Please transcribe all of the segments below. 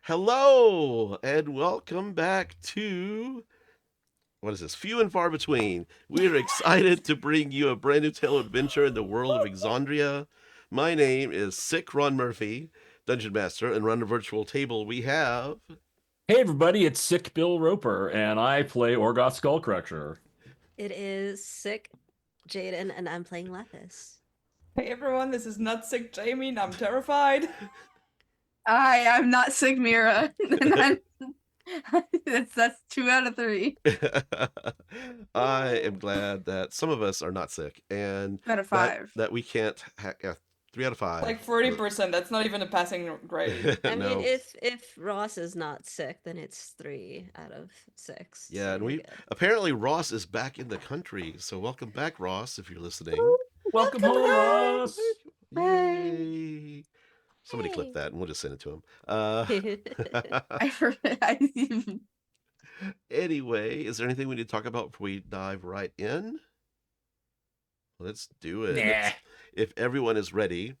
Hello, and welcome back to what is this? Few and Far Between. We are excited to bring you a brand new tale of adventure in the world of Exandria. My name is Sick Ron Murphy, Dungeon Master, and run a virtual table. We have. Hey everybody, it's Sick Bill Roper, and I play Orgoth Skullcrusher. It is sick Jaiden, and I'm playing Laphus. Hey everyone, this is not sick Jaime, and I'm terrified. I'm not sick Mira. that's 2 out of 3. I am glad that some of us are not sick, and 2 out of 5. that we can't. 3 out of 5. Like 40%. That's not even a passing grade. I No. mean, if Ross is not sick, then it's 3 out of 6. Yeah, so and we're we good. apparently Ross is back in the country, so welcome back, Ross, if you're listening. Welcome home, Ross! Yay! Somebody clip that, and we'll just send it to him. Anyway, is there anything we need to talk about before we dive right in? Let's do it. Nah. If everyone is ready,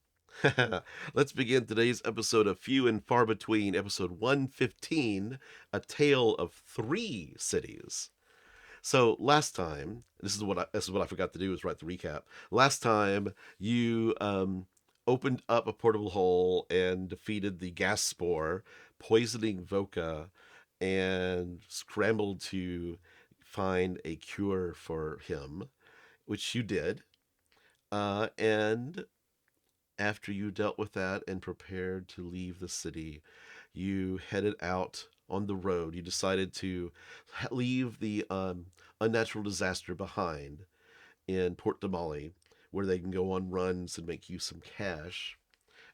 let's begin today's episode of Few and Far Between, episode 115, A Tale of 3 Cities. So last time, this is what I forgot to do, is write the recap. Last time you opened up a portable hole and defeated the gas spore, poisoning Voka, and scrambled to find a cure for him, which you did. And after you dealt with that and prepared to leave the city, you headed out on the road. You decided to leave the unnatural disaster behind in Port Damali, where they can go on runs and make you some cash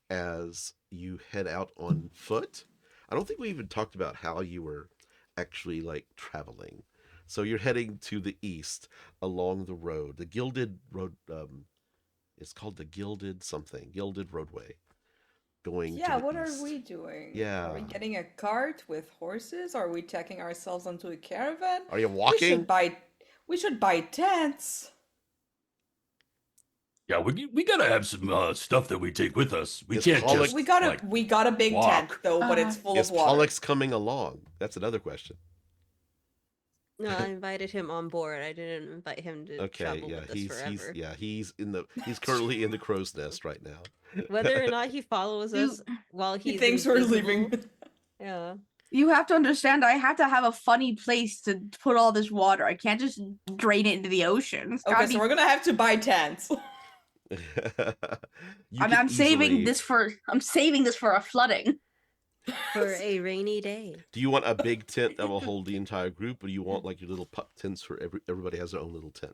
as you head out on foot. I don't think we even talked about how you were actually like traveling. So you're heading to the east along the road, the Gilded Road. It's called the Gilded Roadway. Going Yeah, to the what east. are we doing? Yeah. Are we getting a cart with horses? Are we taking ourselves onto a caravan? Are you We walking? should buy tents. Yeah, we gotta have some stuff that we take with us. We Is can't Pollock- just We got a big walk. tent though, but it's full Is of water. Pollux coming along? That's another question. No, I invited him on board. I didn't invite him to Okay, travel yeah, with us he's forever. he's currently in the crow's nest right now. Whether or not he follows us while He he's thinks we're invisible, leaving. Yeah. You have to understand, I have to have a funny place to put all this water. I can't just drain it into the ocean. It's Okay, gotta so be... we're gonna have to buy tents. I'm saving this for a flooding. For a rainy day. Do you want a big tent that will hold the entire group, or do you want like your little pup tents for everybody has their own little tent?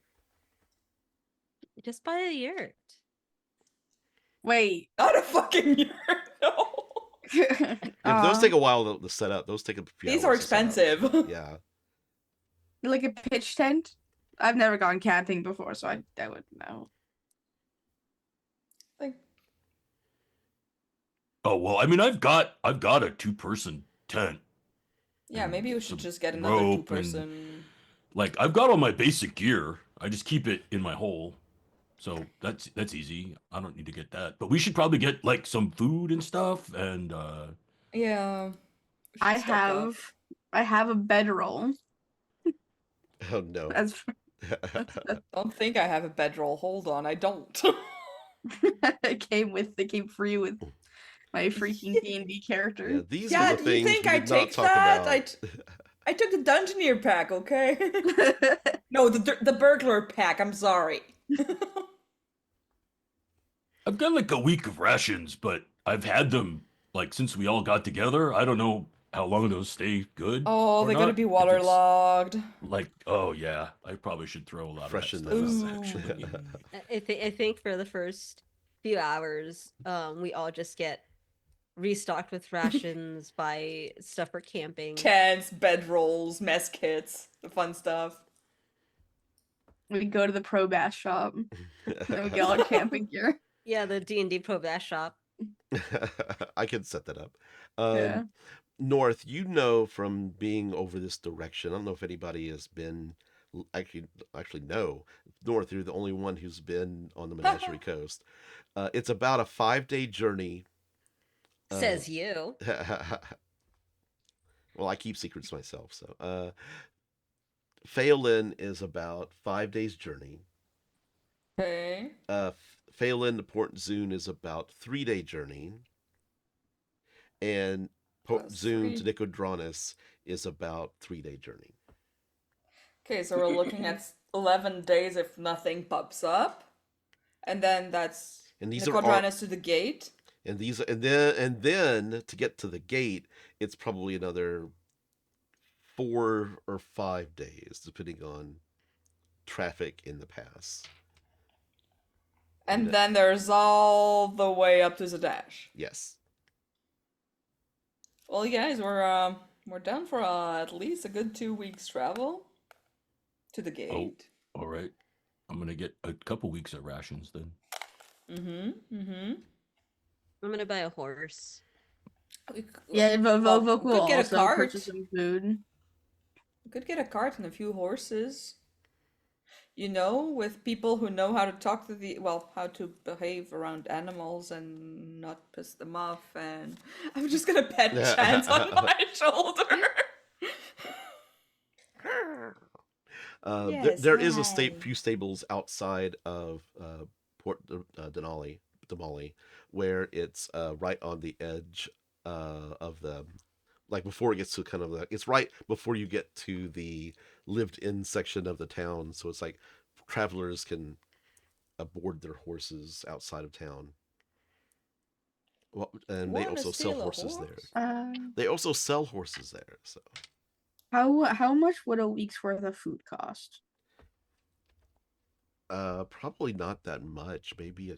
Just buy a yurt. Wait. Not a fucking yurt, no. Yeah, those take a while to set up. Those take a few These hours are to set up. expensive. Yeah. Like a pitch tent? I've never gone camping before, so I wouldn't know. Like, Oh well, I mean I've got a 2-person tent. yeah, maybe we should Some just get another rope 2-person. Like I've got all my basic gear. I just keep it in my hole. So that's easy. I don't need to get that. But we should probably get like some food and stuff and Yeah. we should I stock up. have a bedroll. Oh no. That's Don't think I have a bedroll. Hold on, I don't. it came free with my freaking D&D Yeah, character. these Yeah, are the you things think we I did not take talk that? about. I took the Dungeoneer pack, okay? No, the burglar pack. I'm sorry. I've got like a week of rations, but I've had them like since we all got together. I don't know how long those stay good. Oh, or they're gonna not. be If it's, waterlogged. Like, oh yeah, I probably should throw a lot Freshen of that those. stuff out, actually. I think for the first few hours, we all just get restocked with rations, buy stuff for camping. Tents, bedrolls, mess kits, the fun stuff. We go to the Pro Bass shop. Then we get all our camping gear. Yeah, the D&D Pro Bass shop. I can set that up. Yeah. North, you know from being over this direction. I don't know if anybody has been actually no. North, you're the only one who's been on the Menagerie Coast. It's about a 5-day journey. Says you. Well, I keep secrets myself, so Feolinn is about 5 days journey. Okay. Feolinn to Port Zoon is about 3-day journey, and Port Plus Zoon to 3. Nicodranas is about 3-day journey. Okay, so we're looking at 11 days if nothing pops up. And then that's And these are all, Nicodranas to the gate. and then to get to the gate, it's probably another 4 or 5 days, depending on traffic in the pass. And then there's all the way up to Zadash. Yes. Well, you guys, we're down for at least a good 2 weeks travel to the gate. All right. I'm gonna get a couple weeks of rations then. I'm gonna buy a horse. Yeah, Well, Voka we will could get a also cart. purchase some food. We could get a cart and a few horses. With people who know how to talk to how to behave around animals and not piss them off. And I'm just gonna pet Chance on my shoulder. Yes, there is a hi. few stables outside of Port Denali, where it's right on the edge of the, like before it gets to kind of it's right before you get to the lived-in section of the town. So it's like travelers can board their horses outside of town. Well, and they Wanna also sell steal a horses horse? there. They also sell horses there. So How much would a week's worth of food cost? probably not that much. Maybe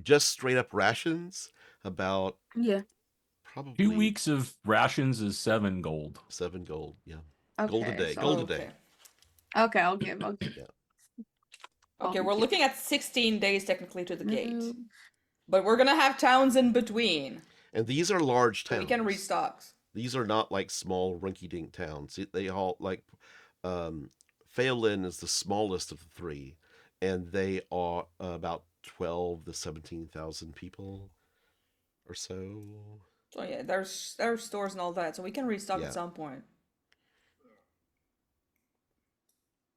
just straight up rations. About Yeah. probably 2 weeks of rations is 7 gold. 7 gold. Yeah, Okay. gold a day. so- Gold a day. Okay, I'll give. Okay, we're looking at 16 days technically to the gate. Mm, But we're gonna have towns in between. And these are large So towns. we can restock. These are not like small rinky-dink towns. They all like Feolinn is the smallest of the 3, and they are about 12 to 17,000 people or so. So yeah, there's stores and all that. So we can restock Yeah. at some point.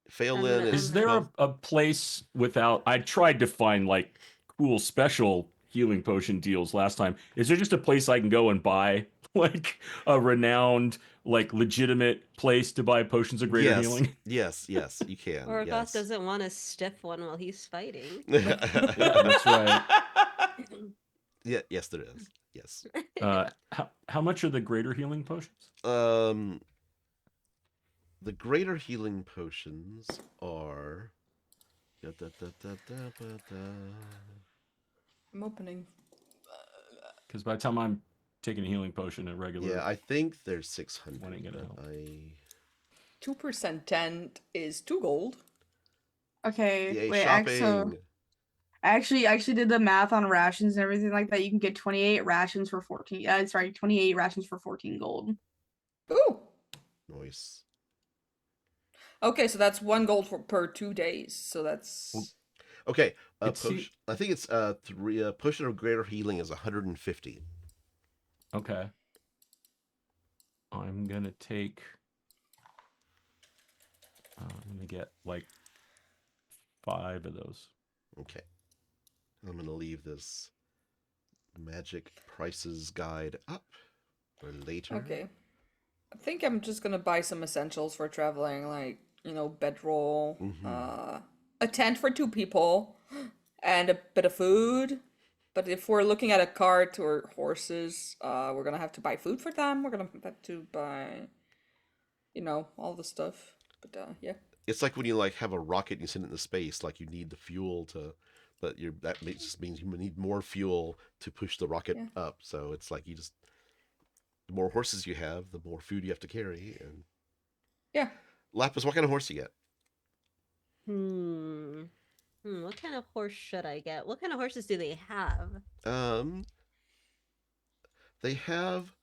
Feolinn gonna- is Is there a place without? I tried to find like cool special healing potion deals last time. Is there just a place I can go and buy like a renowned, like legitimate place to buy potions of greater healing? Yes, you can. Orgoth yes. doesn't want to stiff one while he's fighting. Yeah, that's right. Yeah, yes, there is. Yes. How much are the greater healing potions? The greater healing potions are. I'm opening. Because by the time I'm taking a healing potion at regular, Yeah, I think there's 600. Wanna get but out. 2% tent is 2 gold. Okay. Yay, Wait, shopping. I actually did the math on rations and everything like that. You can get 28 rations for 14. 28 rations for 14 gold. Ooh. Nice. Okay, so that's 1 gold per 2 days. So that's Okay, It's I think it's 3 potion of greater healing is 150. okay. I'm gonna take. I'm gonna get like 5 of those. Okay. I'm gonna leave this magic prices guide up for later. okay. I think I'm just gonna buy some essentials for traveling, like bedroll, a tent for 2 people, and a bit of food. But if we're looking at a cart or horses, we're gonna have to buy food for them. We're gonna have to buy, all the stuff. But yeah. It's like when you like have a rocket and you send it into space, like you need the fuel to, but just means you need more fuel to push the rocket Yeah. up. So it's like the more horses you have, the more food you have to carry. And Yeah. Laphus, what kind of horse you get? What kind of horse should I get? What kind of horses do they have? They have,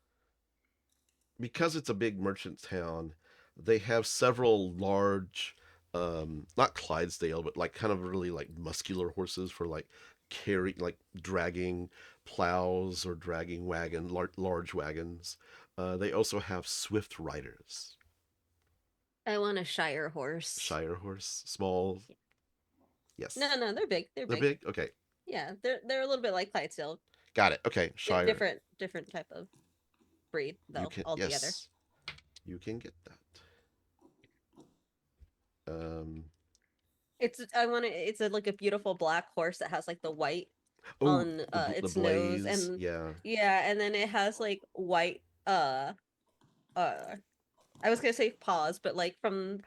because it's a big merchant town, they have several large, not Clydesdale, but like kind of really like muscular horses for like dragging plows or dragging large wagons. They also have swift riders. I want a Shire horse. Shire horse, small. Yes. No, they're big. They're They're big. big. Okay, Yeah, they're a little bit like Clydesdale. got it. Okay, Shire. Different type of breed though You can, altogether. yes, you can get that. It's like a beautiful black horse that has like the white Oh, on the its blaze. nose and yeah. and then it has like white I was gonna say paws, but like from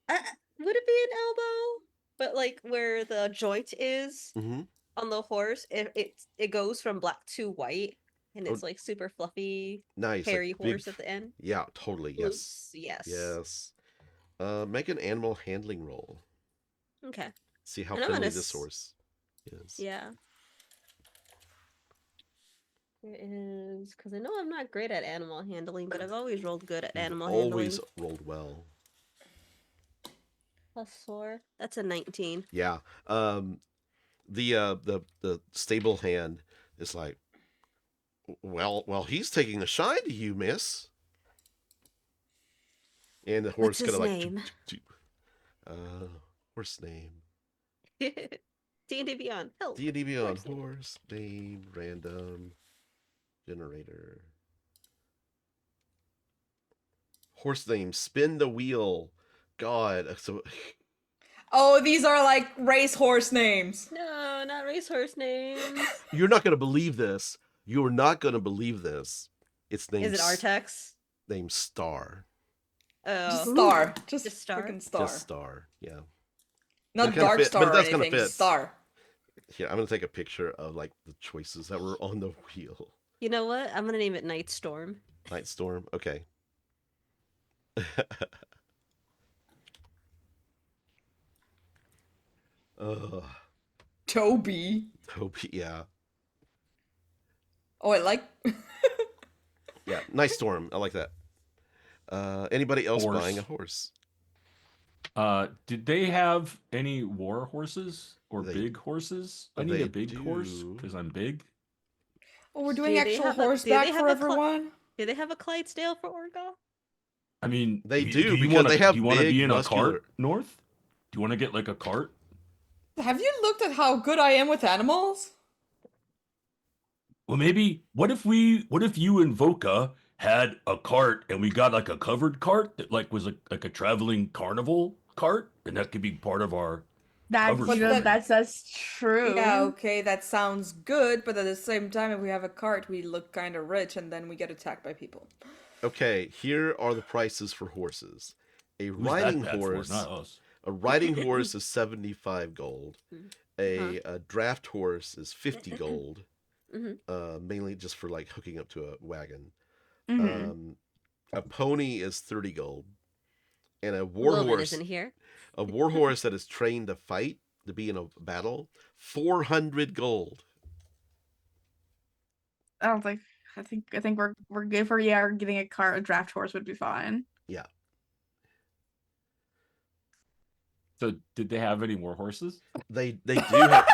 would it be an elbow? But like where the joint is Mm-hmm. on the horse, it goes from black to white, and it's like super fluffy, Nice. hairy like horse at the end. Yeah, totally. Yes. Loose, yes. Yes. Make an animal handling roll. Okay. See how And I'm friendly gonna this horse is. Yeah. It is because I know I'm not great at animal handling, but I've always rolled good at You've animal always handling. rolled well. +4. That's a 19. Yeah. The stable hand is like, well, he's taking a shine to you, miss. And the horse What's his kind of like, name? horse name. D&D Beyond. Help. D&D Beyond. Horse name. Horse name random generator. Horse name. Spin the wheel. God. So Oh, these are like racehorse names. No, not racehorse names. you're not gonna believe this. You're not gonna believe this. It's named. Is it Artex? Named Star. Just Oh. star. Just Just star? freaking star. Just Star. Yeah. Not It kinda Dark fit- Star but it or does kinda anything. fit. Star. Here, I'm gonna take a picture of like the choices that were on the wheel. You know what? I'm gonna name it Night Storm. Night Storm. Okay. Ugh. Toby. Hope. Yeah. Oh, I like. Yeah. Night Storm. I like that. Anybody else Horse. buying a horse? Did they have any war horses or They- big horses? I need they a big horse do. because I'm big. Oh, we're doing Do they actual have a- do they horseback have for a cl- everyone. Do they have a Clydesdale for Orgoth? I mean, They y- do, you because wanna- they have Do you want to big, be in muscular- a cart, North? Do you want to get like a cart? Have you looked at how good I am with animals? Well, maybe. What if you and Voka had a cart and we got like a covered cart that like was like a traveling carnival cart, and that could be part of our. That's Covered. good. That's true. Yeah, okay, that sounds good, but at the same time, if we have a cart, we look kind of rich, and then we get attacked by people. Okay. Here are the prices for horses. A Who's that riding bad for? horse. Not us. A riding horse is 75 gold. A draft horse is 50 gold. Mainly just for like hooking up to a wagon. Mhm. A pony is 30 gold. And a war Loman horse, isn't here. a war horse that is trained to fight, to be in a battle, 400 gold. I don't think. I think we're good for getting a cart. A draft horse would be fine. Yeah. So, did they have any war horses? They do have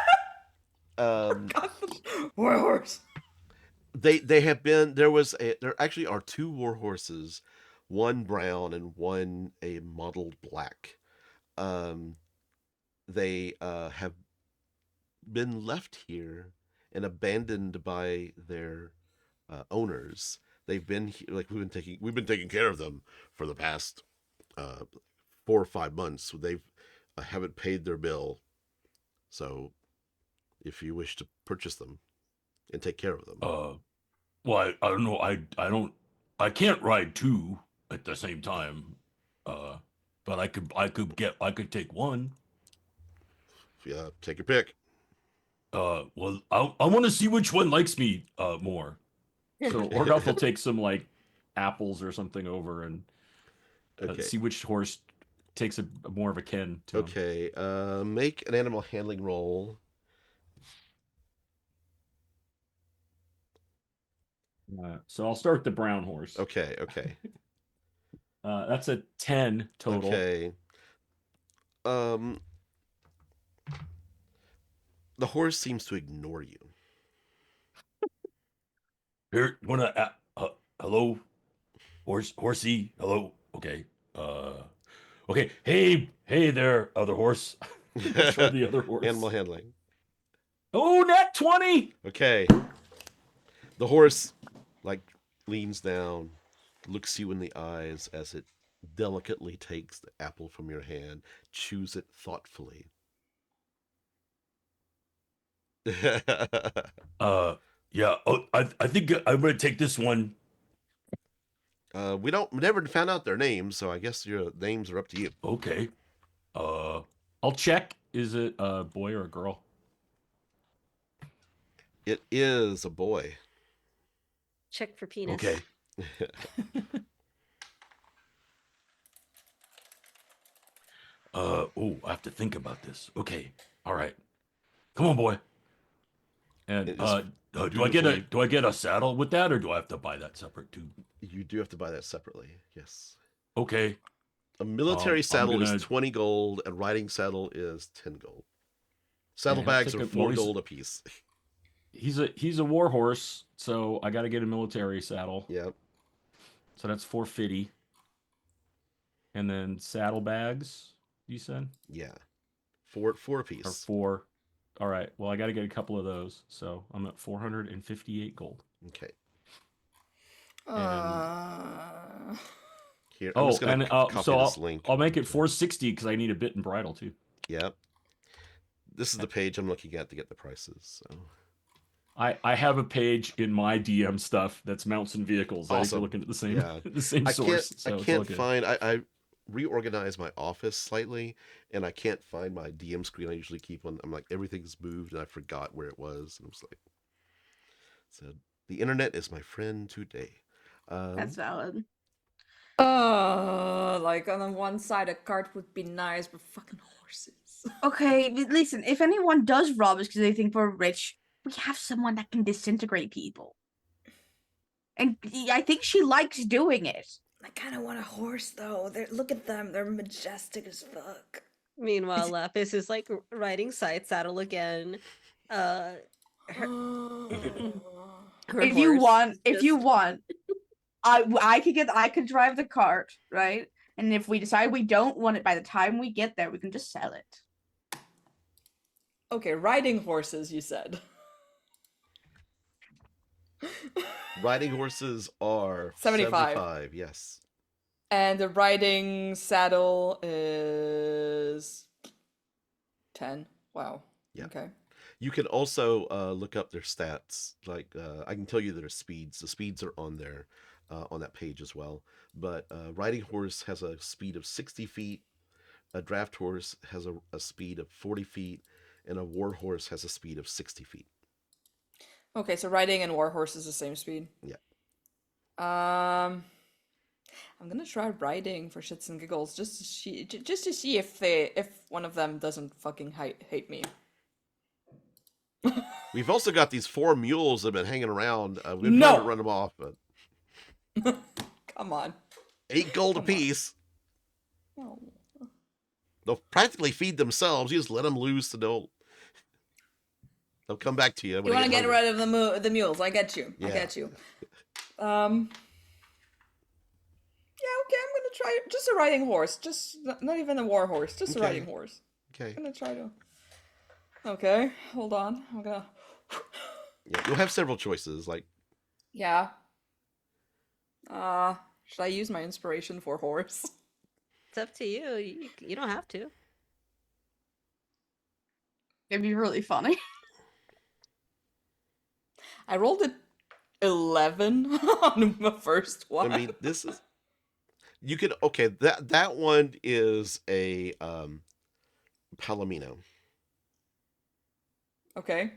War horse. they have been there actually are 2 war horses, one brown and one a mottled black. They have been left here and abandoned by their owners. They've been like we've been taking care of them for the past 4 or 5 months. They've haven't paid their bill. So if you wish to purchase them and take care of them. Well, I don't know. I can't ride 2 at the same time. But I could take one. Yeah, take your pick. Well, I want to see which one likes me more. So Orgoth will take some like apples or something over and Okay. see which horse takes a more of a kin to him. Okay. Make an animal handling roll. So I'll start with the brown horse. Okay. Okay. That's a 10 total. Okay. The horse seems to ignore you. Here, wanna hello? Horsey, hello. Okay. Okay. Hey there, other horse. Try the other horse. Animal handling. Oh, nat 20. Okay. The horse, like, leans down, looks you in the eyes as it delicately takes the apple from your hand, chews it thoughtfully. Yeah. Oh, I think I'm gonna take this one. We never found out their names, so I guess your names are up to you. Okay. I'll check. Is it a boy or a girl? It is a boy. Check for penis. Okay. Oh, I have to think about this. Okay. All right. Come on, boy. And It is do I get a saddle with that, or do I have to buy that separate too? You do have to buy that separately. Yes. Okay. A military I'm saddle gonna- is 20 gold, and riding saddle is 10 gold. I'll Saddlebags take are a 4 Moise- gold apiece. He's a war horse, so I got to get a military saddle. Yep. So that's 450. And then saddlebags, you said? Yeah. Four Or apiece. 4. All right. Well, I got to get a couple of those. So I'm at 458 gold. Okay. Here, I'm Oh, just gonna and copy so this link. I'll make it 460 because I need a bit and bridle too. Yep. This is the page I'm looking at to get the prices. So. I have a page in my DM stuff that's mounts and vehicles. I think Awesome. we're looking at the same Yeah. the same I source. can't it's all good. find. I reorganized my office slightly, and I can't find my DM screen. I usually keep on. I'm like everything's moved, and I forgot where it was. And I was like, so the internet is my friend today. That's valid. Like on the one side, a cart would be nice, but fucking horses. Okay, but listen, if anyone does rob us because they think we're rich, we have someone that can disintegrate people. And I think she likes doing it. I kind of want a horse though. Look at them; they're majestic as fuck. Meanwhile, Laphus is like riding side saddle again. Her If you horse want, just- I could drive the cart, right? And if we decide we don't want it by the time we get there, we can just sell it. Okay, riding horses. You said. Riding horses are 75. Yes. And the riding saddle is 10. Wow. Yeah. Okay. You can also look up their stats. Like I can tell you their speeds. The speeds are on there, on that page as well. But riding horse has a speed of 60 feet. A draft horse has a speed of 40 feet, and a war horse has a speed of 60 feet. Okay, so riding and war horse is the same speed. Yeah. I'm gonna try riding for shits and giggles, just to see if one of them doesn't fucking hate me. We've also got these 4 mules that have been hanging around. We've been No! trying to run them off, but Come on. 8 gold Come on. apiece. Oh. They'll practically feed themselves. You just let them loose, and they'll come back to you. You want to get rid of the mules? I get you. I Yeah. get you. Yeah. Okay. I'm gonna try just a riding horse. Just not even a war horse. Just a Okay. riding horse. Okay. I'm gonna try to. Okay. Hold on. I'm gonna. Yeah, you'll have several choices. Like Yeah. Should I use my inspiration for horse? It's up to you. You don't have to. It'd be really funny. I rolled a 11 on the first one. I mean, this is you could okay. That one is a Palomino, Okay.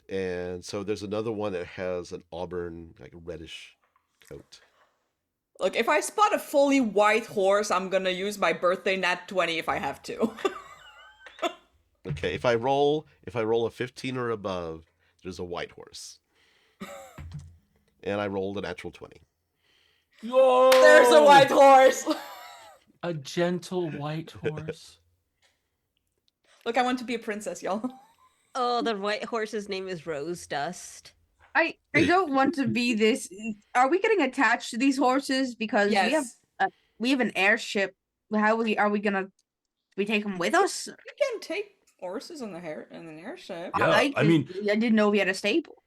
and so there's another one that has an auburn, like reddish coat. Look, if I spot a fully white horse, I'm gonna use my birthday nat 20 if I have to. Okay, if I roll a 15 or above, there's a white horse, and I rolled a natural 20. Whoa! There's a white horse. A gentle white horse. Look, I want to be a princess, y'all. Oh, the white horse's name is Rose Dust. I don't want to be this. Are we getting attached to these horses because Yes. we have an airship? How are we gonna? We take them with us? You can take horses in an airship. Yeah, I mean, I didn't know we had a stable.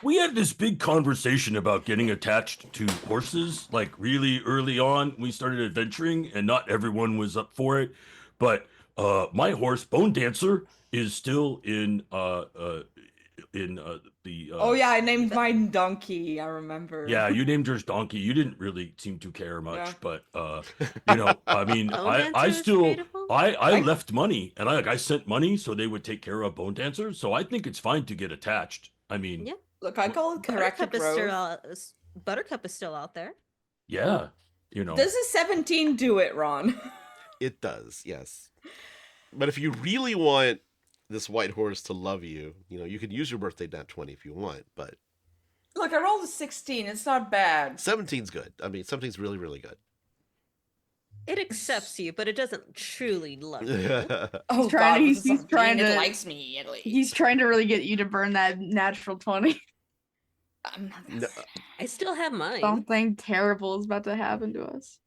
we had this big conversation about getting attached to horses, like really early on. We started adventuring, and not everyone was up for it. But my horse, Bone Dancer, is still in the. Oh yeah, I named mine Donkey. I remember. Yeah, you named yours Donkey. You didn't really seem to care much, Yeah. but you know, I mean, Bone I Dancer is still beautiful? I left money, and I sent money so they would take care of Bone Dancer. So I think it's fine to get attached. I mean, Yeah. Look, I call it corrected Buttercup is still out there. yeah, you know. Does a 17 do it, Ron? It does, yes. But if you really want this white horse to love you, you can use your birthday nat 20 if you want, but Look, I rolled a 16. It's not bad. 17's good. I mean, 17's really, really good. It accepts you, but it doesn't truly love you. Oh trying God, to- this is he's something trying it to- likes me at least. He's trying to really get you to burn that natural 20. I'm not No, I still have mine. Something terrible is about to happen to us.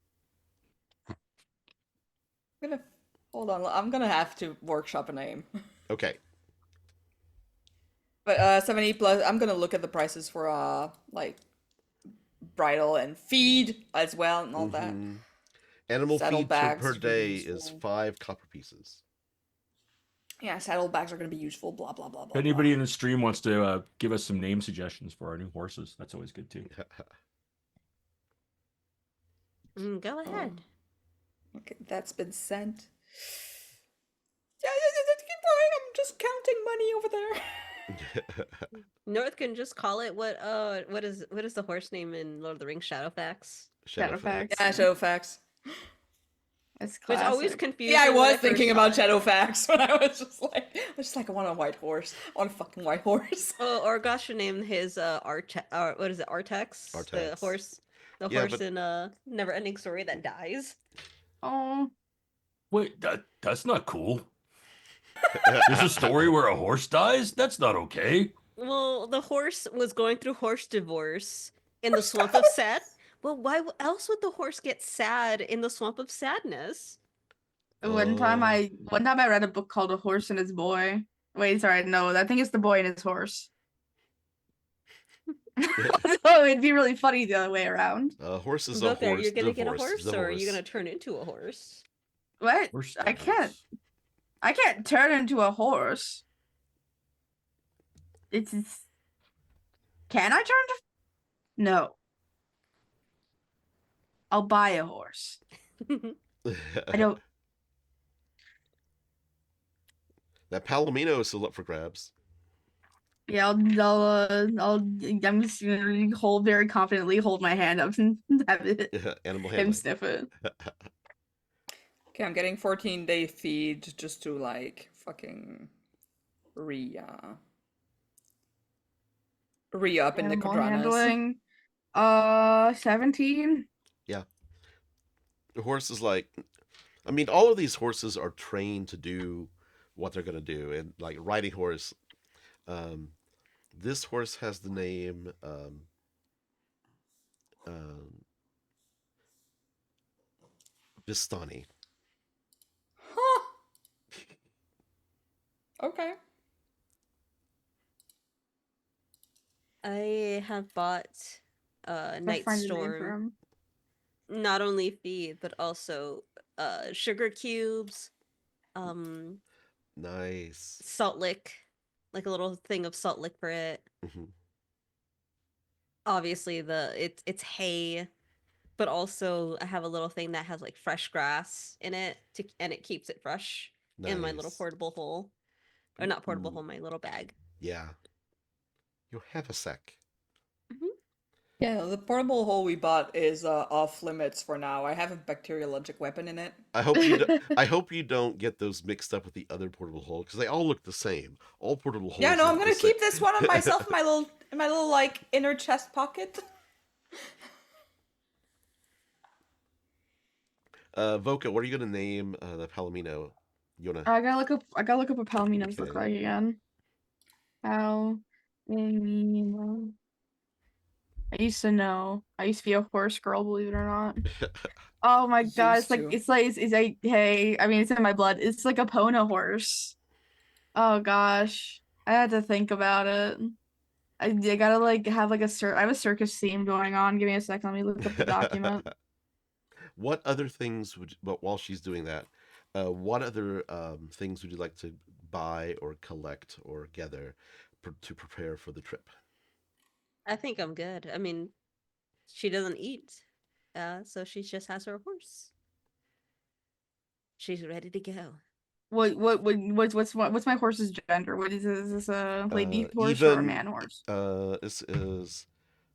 Hold on. I'm gonna have to workshop a name. okay. But 70 plus. I'm gonna look at the prices for like bridle and feed as well and all that. Mhm. Animal feed Saddlebags per would be day is useful. 5 copper pieces. Yeah, saddlebags are gonna be useful. Blah blah blah blah. If anybody blah. in the stream wants to give us some name suggestions for our new horses, that's always good too. Go ahead. Okay, that's been sent. Yeah, keep going. I'm just counting money over there. North can just call it what is the horse name in Lord of the Rings? Shadowfax. Shadowfax. Yeah, Shadowfax. It's Which always classic. confusing. Yeah, I when was first thinking saw about it. Shadowfax when I was just like, I want a white horse. I want a fucking white horse. Oh, Orgoth should name his what is it, Artex? The Artex. horse. The Yeah, horse but- in Never Ending Story that dies. Oh, Wait, that's not cool. There's a story where a horse dies? That's not okay. Well, the horse was going through horse divorce in the swamp of sad. Well, why else would the horse get sad in the swamp of sadness? one time Oh. I read a book called A Horse and His Boy. Wait, sorry, no, I think it's The Boy and His Horse. So it'd be really funny the other way around. Horse is a Look, are horse. you gonna get a divorce, horse, or are you divorce. gonna turn into a horse? What? Horse I can't. dies. I can't turn into a horse. Can I turn to? No. I'll buy a horse. I don't. That Palomino is still up for grabs. Yeah, I'm just gonna very confidently hold my hand up and have Animal him handling. sniff it. Okay, I'm getting 14-day feed just to like fucking re-up in Animal Nicodranas. handling. 17. The horse is like, I mean, all of these horses are trained to do what they're gonna do, and like riding horse. This horse has the name Vistani. Huh. Okay. I have bought Night Find a name for Storm. him. Not only feed, but also sugar cubes, Nice. salt lick, like a little thing of salt lick for it. Mhm. Obviously, it's hay, but also I have a little thing that has like fresh grass in it, and it keeps it fresh in my little Nice. portable hole, or not portable Ooh. hole, my little bag. Yeah. You have a sec. Yeah, the portable hole we bought is off limits for now. I have a bacteriologic weapon in it. I hope you. I hope you don't get those mixed up with the other portable hole because they all look the same. All portable holes. Yeah, no, I'm look gonna the same. keep this one on myself in my little like inner chest pocket. Voka, what are you gonna name the Palomino? You wanna? I gotta look up what Palomino's look Okay. like again. Palomino. I used to know. I used to be a horse girl, believe it or not. Oh my god, Used to. it's like hey, I mean it's in my blood. It's like a Pona horse. Oh gosh. I had to think about it. I gotta like have like I have a circus theme going on. Give me a second, let me look up the document. What other things but while she's doing that, what other things would you like to buy or collect or gather to prepare for the trip? I think I'm good. I mean, she doesn't eat, so she just has her horse. She's ready to go. What's my horse's gender? What is this? Is this a lady horse or a Even man horse? this is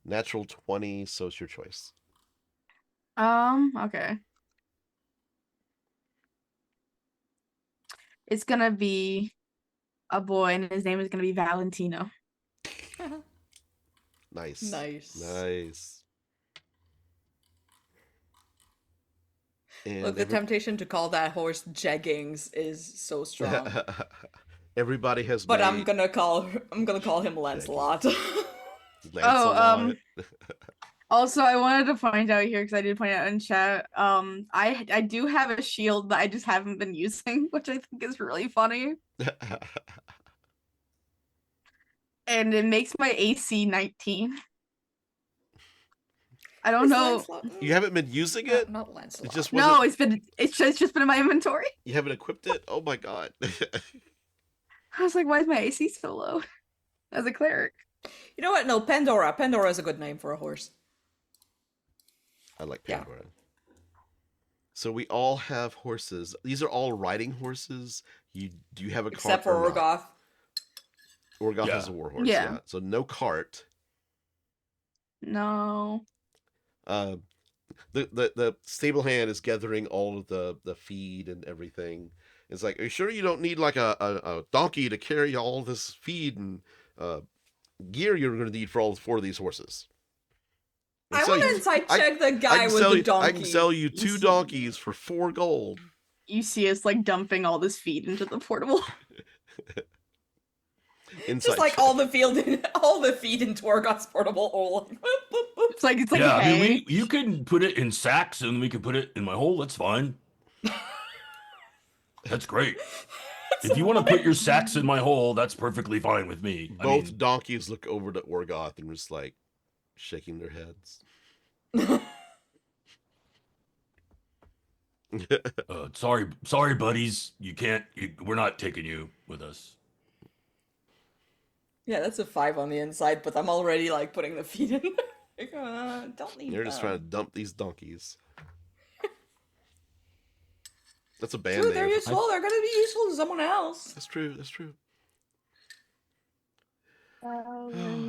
natural 20, so it's your choice. Okay. It's gonna be a boy, and his name is gonna be Valentino. Nice. Nice. And Look, the temptation to call that horse Jeggings is so strong. everybody has But made I'm gonna call him Lancelot. Lancelot. Also, I wanted to point out here because I did point out in chat. I do have a shield that I just haven't been using, which I think is really funny, and it makes my AC 19. I don't know. Lancelot? You haven't been using it? Not Lancelot. It just wasn't. No, it's just been in my inventory. You haven't equipped it? Oh my god. I was like, why is my AC so low? As a cleric. You know what? No, Pandora. Pandora is a good name for a horse. I like Yeah. Pandora. So we all have horses. These are all riding horses. Do you have a Except cart for or not? Orgoth. Orgoth Yeah. has a war horse. Yeah. So no cart. No. The stable hand is gathering all of the feed and everything. It's like, are you sure you don't need like a donkey to carry all this feed and gear you're going to need for all 4 of these horses? I want to inside check the guy with the donkey. I can sell you 2 donkeys for 4 gold. You see us like dumping all this feed into the portable. Just like all the feed into Orgoth's portable hole. It's like Yeah, I hay. mean, you can put it in sacks and we can put it in my hole. That's fine. That's great. If you want to put your sacks in my hole, that's perfectly fine with me. Both donkeys look over to Orgoth and just like shaking their heads. Sorry, buddies. We're not taking you with us. Yeah, that's a 5 on the inside, but I'm already like putting the feed in. Like, don't need You're just trying to dump these donkeys. That's a band True, name. they're useful. They're gonna be useful to someone else. That's true.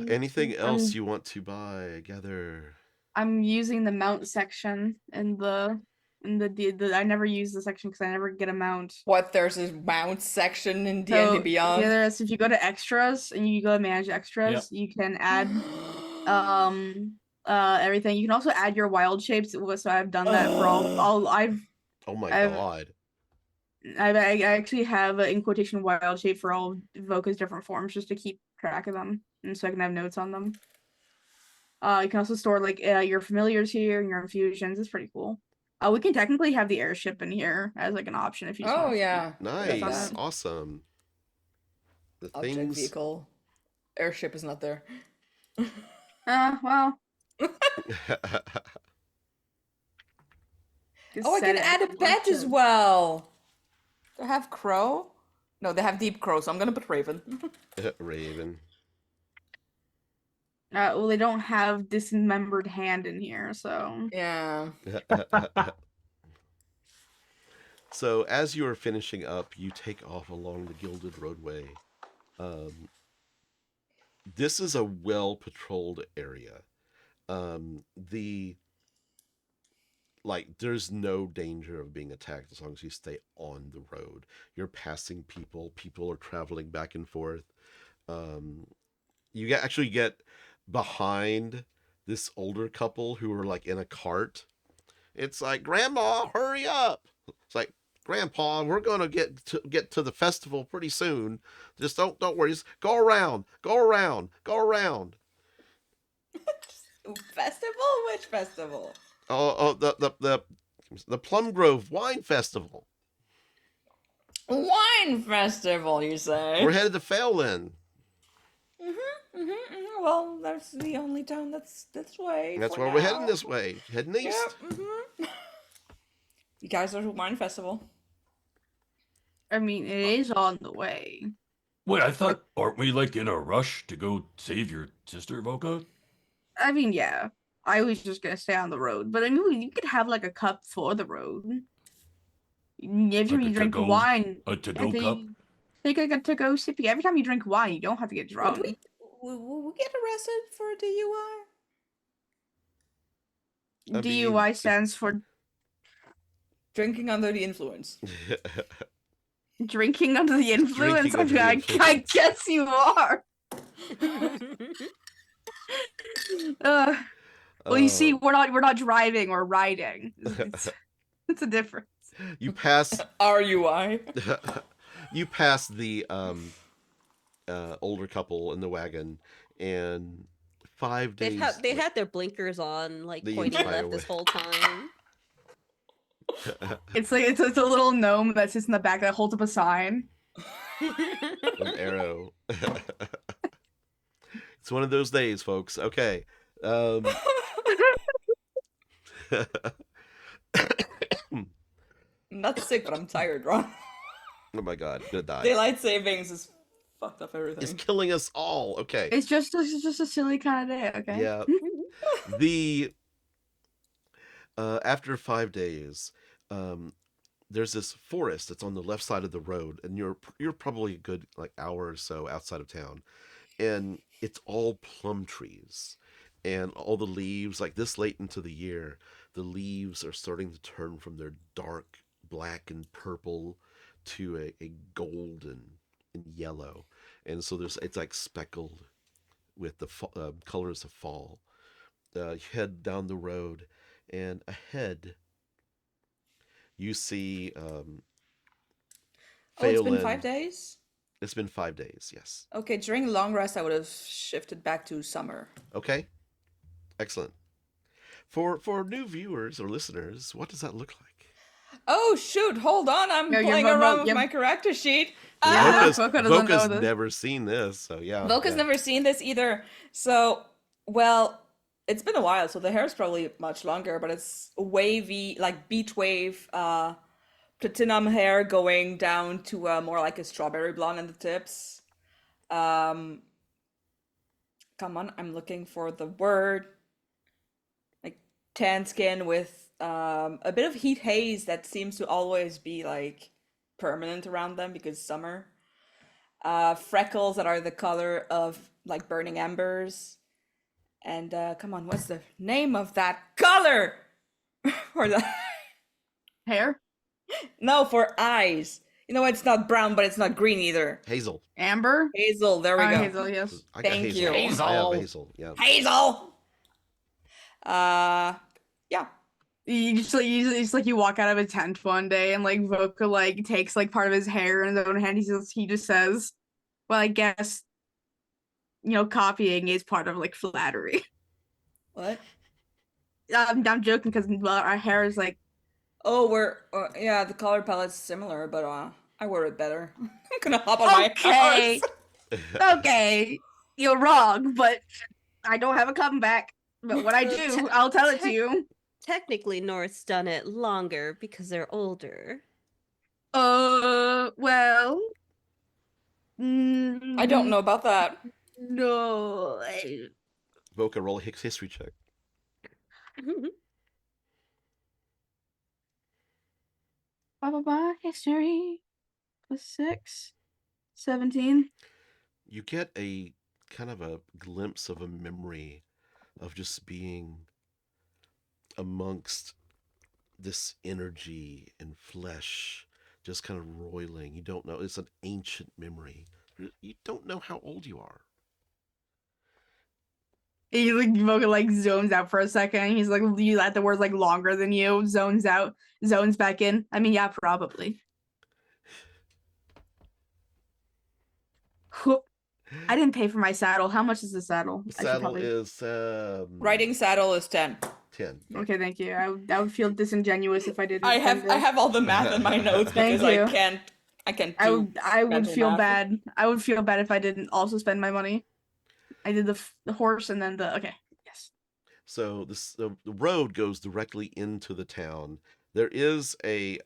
Anything else you want to buy, gather? I'm using the mount section in the I never use the section because I never get a mount. What? There's a mount section in D&D Beyond. Yeah, there's. If you go to extras and you go to manage extras, you can add everything. You can also add your wild shapes. So I've done that for all. Oh my god. I actually have in quotation wild shape for all Voka's different forms just to keep track of them and so I can have notes on them. You can also store like your familiars here and your infusions. It's pretty cool. We can technically have the airship in here as like an option if you. Oh yeah, nice, awesome. The object things. Vehicle, airship is not there. Well. Oh, I can add a pet as well. They have crow? No, they have deep crow, so I'm gonna put raven. Raven. Well, they don't have dismembered hand in here, so. Yeah. So as you are finishing up, you take off along the Gilded Roadway. This is a well-patrolled area. There's no danger of being attacked as long as you stay on the road. You're passing people. People are traveling back and forth. You actually get behind this older couple who are like in a cart. It's like, Grandma, hurry up. It's like, Grandpa, we're gonna get to the festival pretty soon. Just don't worry. Just go around. Festival? Which festival? Oh, the Plum Grove Wine Festival. Wine festival, you say? We're headed to Feolinn. Well, that's the only town that's this way. That's for why we're now. heading this way. Heading east. Yep. You guys are to wine festival. I mean, it is on the way. Wait, I thought, aren't we like in a rush to go save your sister, Voka? I mean, yeah. I was just gonna stay on the road, but I mean, you could have like a cup for the road. Every time Like a you drink to-go- wine, A to-go cup? take like a to-go sippy. Every time you drink wine, you don't have to get drunk. Would we get arrested for a DUI? I mean, DUI stands for Drinking under the influence. drinking under the influence. Drinking under the I influence. guess you are. Well, you see, we're not driving or riding. It's a difference. You pass RUI. you pass the older couple in the wagon, and 5 days. They had their blinkers on, like The pointing entire left this way. whole time. It's like it's a little gnome that sits in the back that holds up a sign. An arrow. It's one of those days, folks. Okay. I'm not sick, but I'm tired, Ron. Oh my god, gonna die. Daylight savings is fucked up everything. It's killing us all. Okay. It's just a silly kind of day, okay? Yeah. The after 5 days, there's this forest that's on the left side of the road, and you're probably a good like hour or so outside of town, and it's all plum trees, and all the leaves, like this late into the year, the leaves are starting to turn from their dark black and purple to a golden and yellow, and so it's like speckled with the colors of fall. You head down the road, and ahead you see Oh, it's been Feolinn. 5 days? It's been 5 days, yes. Okay, during long rest, I would have shifted back to summer. Okay, excellent. For new viewers or listeners, what does that look like? Oh, shoot, hold on. I'm Yeah, you're playing vo- around vo- with yeah. my character sheet. Yeah, Voka's, Voka doesn't know Voka's this. never seen this, so yeah. Voka's yeah. never seen this either. So, well, it's been a while, so the hair's probably much longer, but it's wavy, like beach wave, platinum hair going down to more like a strawberry blonde in the tips. Come on, I'm looking for the word. Like tan skin with a bit of heat haze that seems to always be like permanent around them because summer. Freckles that are the color of like burning embers. And come on, what's the name of that color? For the Hair? no, for eyes. You know, it's not brown, but it's not green either. Hazel. Amber? Hazel, there we go. Hazel, yes. I got Thank hazel. you. I have Hazel. hazel, yeah. Hazel. Yeah. It's like you walk out of a tent one day and like Voka like takes like part of his hair in his own hand. He just says, "Well, I guess copying is part of like flattery." What? I'm joking because our hair is like Oh, we're yeah, the color palette's similar, but I wear it better. I'm gonna hop on my okay, horse. okay, you're wrong, but I don't have a comeback. But when I do, I'll tell it to you. Technically, North's done it longer because they're older. Well, I don't know about that. No. Voka, roll a history check. History +6, 17. You get a kind of a glimpse of a memory of just being amongst this energy and flesh just kind of roiling. You don't know. It's an ancient memory. You don't know how old you are. He like Voka like zones out for a second. He's like, you let the words like longer than you. Zones out, zones back in. I mean, yeah, probably. I didn't pay for my saddle. How much is the saddle? I should Saddle probably. is Riding saddle is 10. 10. Okay, thank you. I would feel disingenuous if I didn't. I spend have all the math in my notes Thank because you. I can't I do would mental feel math. bad. I would feel bad if I didn't also spend my money. I did the horse and then the okay. Yes. So the road goes directly into the town. There is a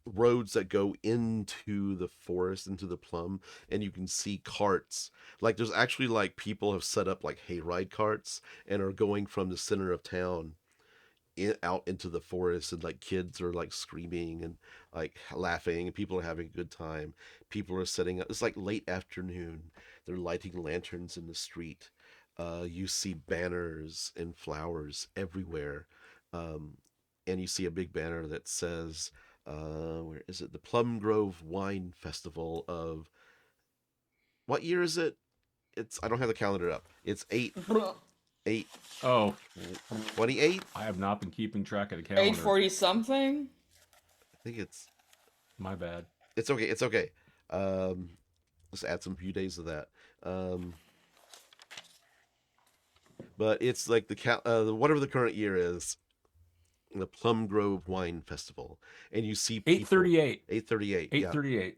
roads that go into the forest, into the plum, and you can see carts. Like there's actually like people have set up like hayride carts and are going from the center of town out into the forest, and like kids are like screaming and like laughing, and people are having a good time. People are setting up. It's like late afternoon. They're lighting lanterns in the street. You see banners and flowers everywhere, and you see a big banner that says, "Where is it? The Plum Grove Wine Festival of what year is it? It's I don't have the calendar up. It's 8 Oh, 28. I have not been keeping track of the calendar. 840 something. I think it's My bad. It's okay. It's okay. Let's add some few days of that. But it's like whatever the current year is, the Plum Grove Wine Festival, and you see people, 838. 838. 838.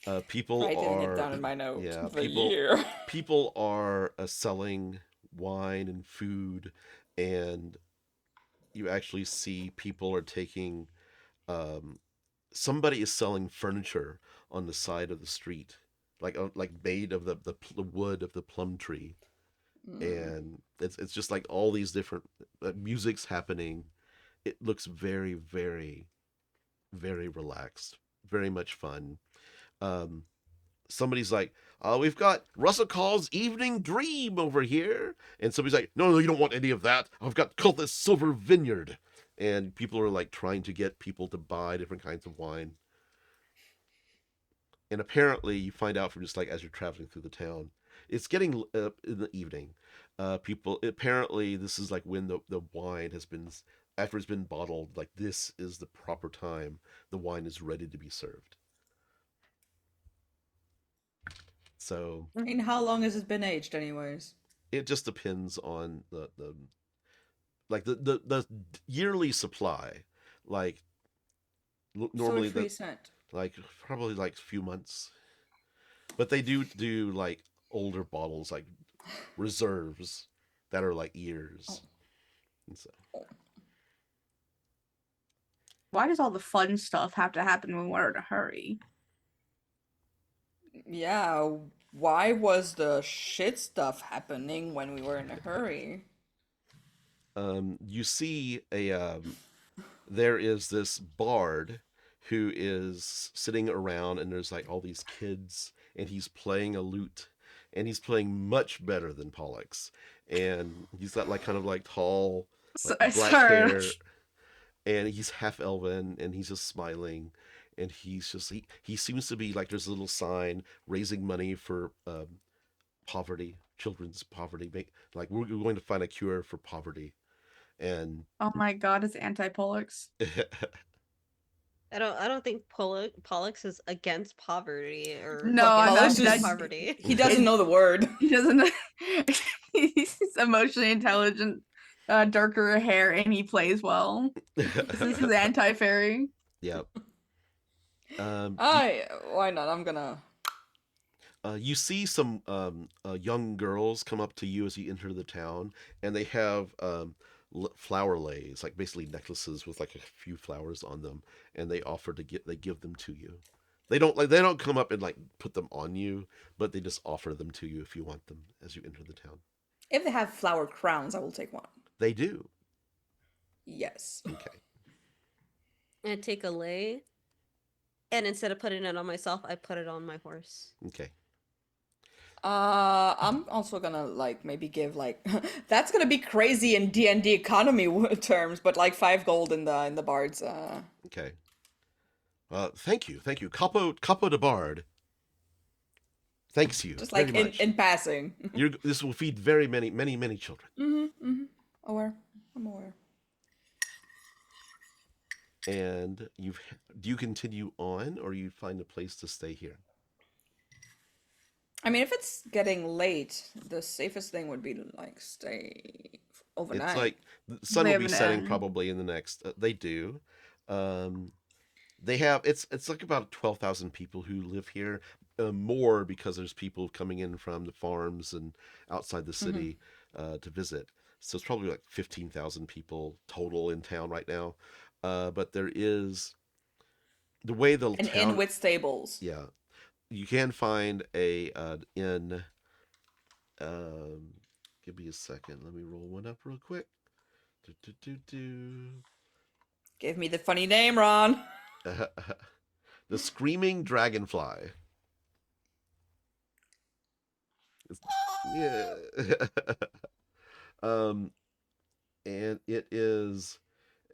Yeah. People I didn't are get down in my notes. yeah. The People year. people are selling wine and food, and you actually see people are taking. Somebody is selling furniture on the side of the street, like made of the wood of the plum tree, and it's just like all these different music's happening. It looks very, very, very relaxed, very much fun. Um, Somebody's like, we've got Russell Call's Evening Dream over here. And somebody's like, no, you don't want any of that. I've got Cultist Silver Vineyard. And people are like trying to get people to buy different kinds of wine. And apparently you find out from just like as you're traveling through the town, it's getting in the evening. People, apparently this is like when the wine has been, after it's been bottled, like this is the proper time the wine is ready to be served. So And how long has it been aged, anyways? it just depends on the yearly supply. Like normally so it's recent. like probably like a few months, but they do like older bottles, like reserves that are like years. And so Why does all the fun stuff have to happen when we're in a hurry? Yeah, why was the shit stuff happening when we were in a hurry? you see there is this bard who is sitting around, and there's like all these kids, and he's playing a lute, and he's playing much better than Pollux, and he's got like kind of like tall like black hair, and he's half elven, and he's just smiling, and he seems to be like, there's a little sign raising money for poverty, children's poverty, like we're going to find a cure for poverty. And Oh my god, it's anti-Pollux. I don't think Pollux is against poverty or No, like, I'm in not- poverty. He doesn't know the word. He doesn't. He's emotionally intelligent, darker hair, and he plays well. This is anti-fairy. Yep. Why not? I'm gonna. You see some young girls come up to you as you enter the town, and they have flower lays, like basically necklaces with like a few flowers on them, and they give them to you. They don't come up and like put them on you, but they just offer them to you if you want them as you enter the town. If they have flower crowns, I will take one. They do. Yes. Okay. And take a lay, and instead of putting it on myself, I put it on my horse. Okay. I'm also gonna like maybe give like that's gonna be crazy in D&D economy terms, but like 5 gold in the bards. Okay. Thank you, Capo de Bard. Thanks you. Just like very much. in passing. This will feed very many children. Aware. I'm aware. And do you continue on, or you find a place to stay here? I mean, if it's getting late, the safest thing would be to like stay overnight. It's like the sun They will have be an setting end. probably in the next. They do. They have it's like about 12,000 people who live here. More because there's people coming in from the farms and outside the city to visit. So it's probably like 15,000 people total in town right now. But there is the way the An inn town. with stables. Yeah, you can find a inn. Um, Give me a second. Let me roll one up real quick. Do, do, do, do. Give me the funny name, Ron. The Screaming Dragonfly. Yeah. And it is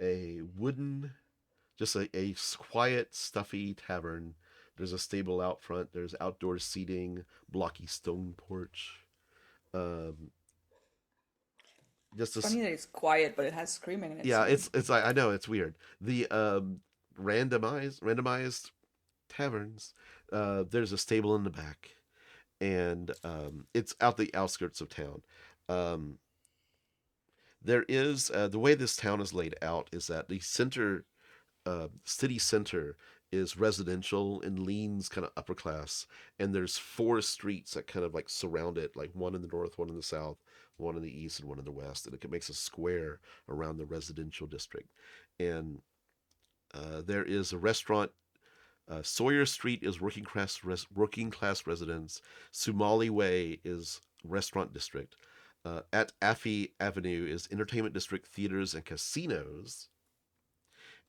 a wooden, just a quiet, stuffy tavern. There's a stable out front. There's outdoor seating, blocky stone porch. Just a, Funny that it's quiet, but it has screaming in it. yeah, it's I know it's weird. The randomized taverns. There's a stable in the back, and it's out the outskirts of town. There is the way this town is laid out is that the city center is residential and leans kind of upper class, and there's 4 streets that kind of like surround it, like one in the north, one in the south, one in the east, and one in the west, and it makes a square around the residential district. And there is a restaurant. Sawyer Street is working class residents. Sumali Way is restaurant district. At Affy Avenue is entertainment district, theaters, and casinos.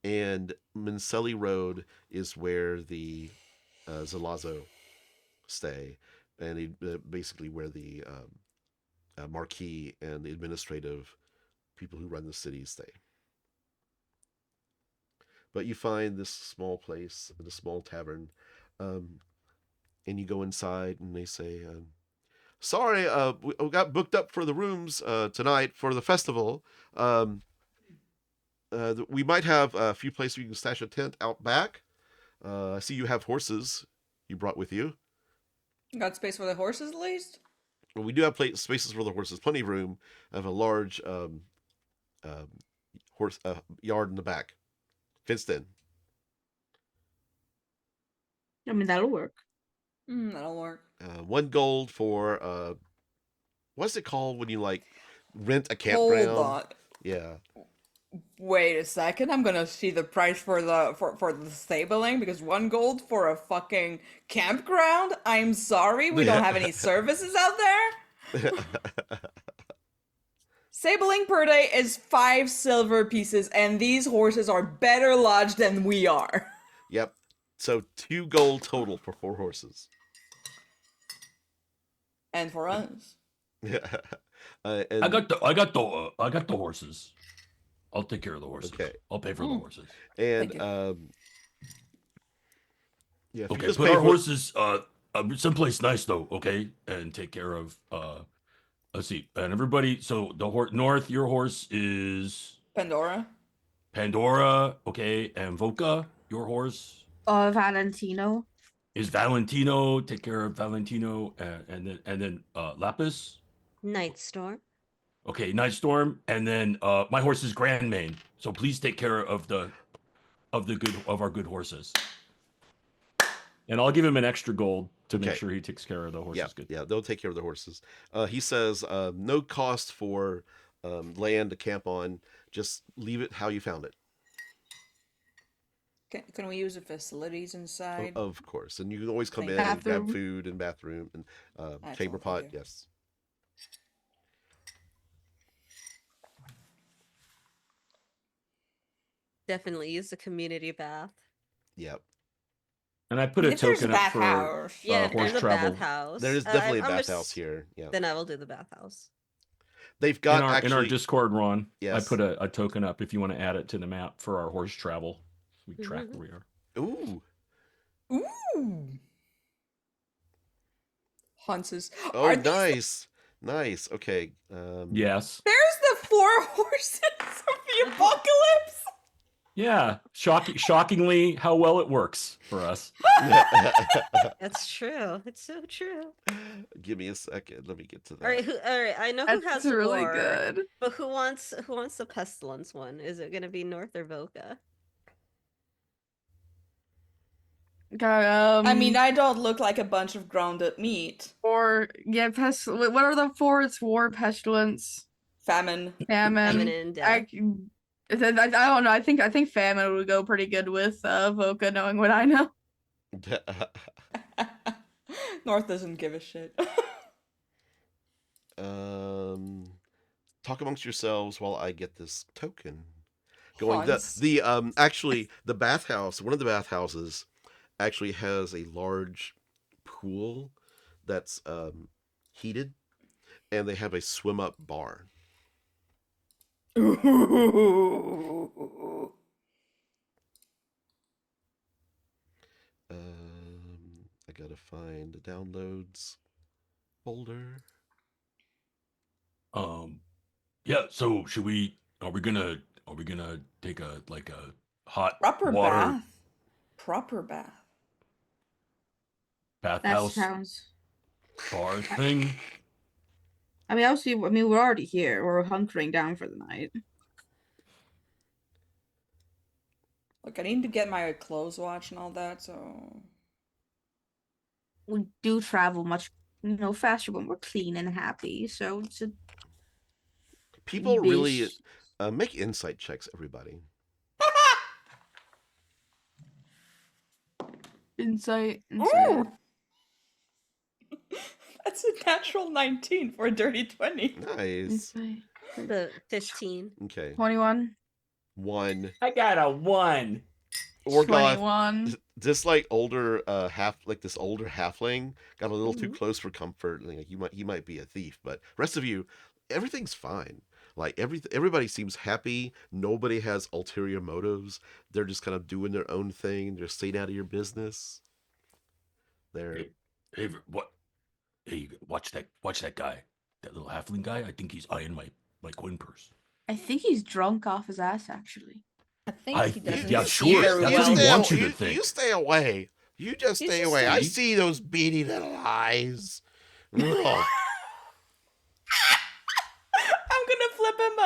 And Mincelli Road is where the Zalazo stay, and basically where the marquis and the administrative people who run the city stay. But you find this small place, the small tavern, and you go inside, and they say, "Sorry, we got booked up for the rooms tonight for the festival. We might have a few places we can stash a tent out back. I see you have horses you brought with you. Got space for the horses at least? Well, we do have spaces for the horses, plenty of room. I have a large horse yard in the back, fenced in." I mean, that'll work. That'll work. 1 gold for what's it called when you like rent a campground? Hold on. Yeah. Wait a second. I'm gonna see the price for the stabling because 1 gold for a fucking campground. I'm sorry, we don't have any services out there. Stabling per day is 5 silver pieces, and these horses are better lodged than we are. Yep. So 2 gold total for 4 horses. And for us. And, I got the horses. I'll take care of the horses. Okay. I'll pay for the horses. and Thank you. yeah. If you Okay, just put pay our for- horses someplace nice though, okay? And take care of let's see. And everybody, so the north, your horse is Pandora. Pandora, okay? And Voka, your horse Valentino. is Valentino. Take care of Valentino and then Laphus. Nightstorm. Okay, Nightstorm, and then my horse is Grandmane. So please take care of our good horses. And I'll give him an extra gold to make Okay. sure he takes care of the horses. Yeah, Good. yeah, they'll take care of the horses. He says no cost for land to camp on. Just leave it how you found it. Can we use the facilities inside? Of course, and you can always come Thank in you. and grab Bathroom. food and bathroom and That's chamber all pot. we do. Yes. Definitely use the community bath. Yep. And I put a If there's token up for bathhouse. Yeah, if horse there's a travel. bathhouse. There is definitely a I'm bathhouse here. Yeah. Then I will do the bathhouse. They've got in our actually. Discord, Ron. Yes. I put a token up if you want to add it to the map for our horse travel. So we track where we are. Ooh. Ooh. Hunses. Oh, Are these- nice. Nice. Okay. Yes. There's the 4 horses of the apocalypse. Yeah, shockingly how well it works for us. That's true. It's so true. Give me a second. Let me get to that. All right. I know who That's has really war, good. but who wants the pestilence one? Is it gonna be North or Voka? God, I mean, I don't look like a bunch of grounded meat. or yeah, what are the four? It's war, pestilence, Famine. famine. Famine and death. I don't know. I think famine would go pretty good with Voka, knowing what I know. North doesn't give a shit. Talk amongst yourselves while I get this token. Hans. Actually the bathhouse, one of the bathhouses actually has a large pool that's heated, and they have a swim up bar. I gotta find the downloads folder. Yeah, so are we gonna take a hot Proper water bath. Proper bath. That bathhouse sounds. bar thing? I mean, we're already here. We're hunkering down for the night. Look, I need to get my clothes washed and all that, so... We do travel much, faster when we're clean and happy. So it's a People really base- make insight checks, everybody. insight. Ooh! That's a natural 19 for a dirty 20. Nice. Insight. The 15. Okay. 21. 1. I got a 1. Orgoth, 21. this older this older halfling got a little too close for comfort. Like he might be a thief, but rest of you, everything's fine. Like everybody seems happy. Nobody has ulterior motives. They're just kind of doing their own thing. They're staying out of your business. They're Hey, what? Hey, watch that guy. That little halfling guy. I think he's eyeing my coin purse. I think he's drunk off his ass, actually. I think I- he doesn't yeah, see sure, very that's well. what he wants you you, to think. you stay away. You just He's stay just away. I staying- see those beady little eyes. Ugh. I'm gonna flip him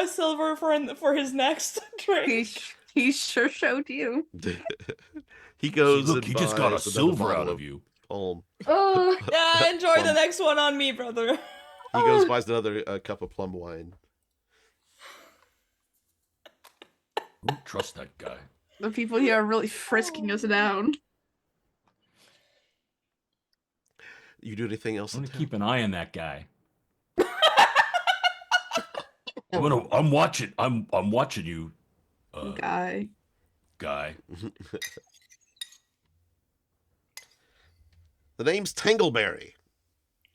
a silver for his next drink. He sure showed you. He goes. Look, and he just got a buys another silver bottle out of you. Palm. Oh, Yeah, enjoy the Plum. next one on me, brother. He goes buys another cup of plum wine. Don't trust that guy. the people here are really frisking us down. You do anything else? I'm in gonna town? keep an eye on that guy. I'm watching. I'm watching you, Guy. guy. The name's Tangleberry.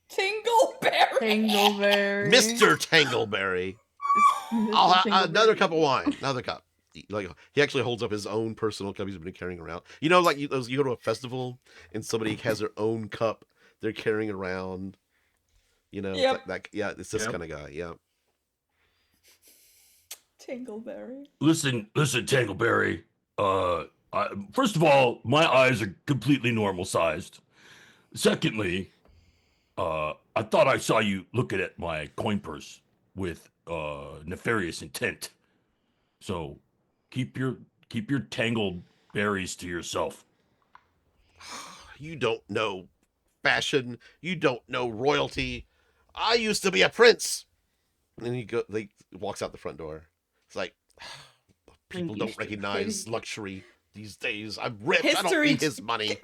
Tingleberry. Tangleberry. Mr. Tangleberry. I'll have another cup of wine. Another cup. Like he actually holds up his own personal cup he's been carrying around. You know, like you go to a festival and somebody has their own cup they're carrying around. You know, Yep. it's this Yep. kind of guy. Yeah. Tingleberry. Listen, Tangleberry. First of all, my eyes are completely normal sized. Secondly, I thought I saw you looking at my coin purse with nefarious intent. So keep your tangled berries to yourself. You don't know fashion. You don't know royalty. I used to be a prince. And he walks out the front door. It's like people don't recognize luxury these days. I'm rich. I don't History- need his money.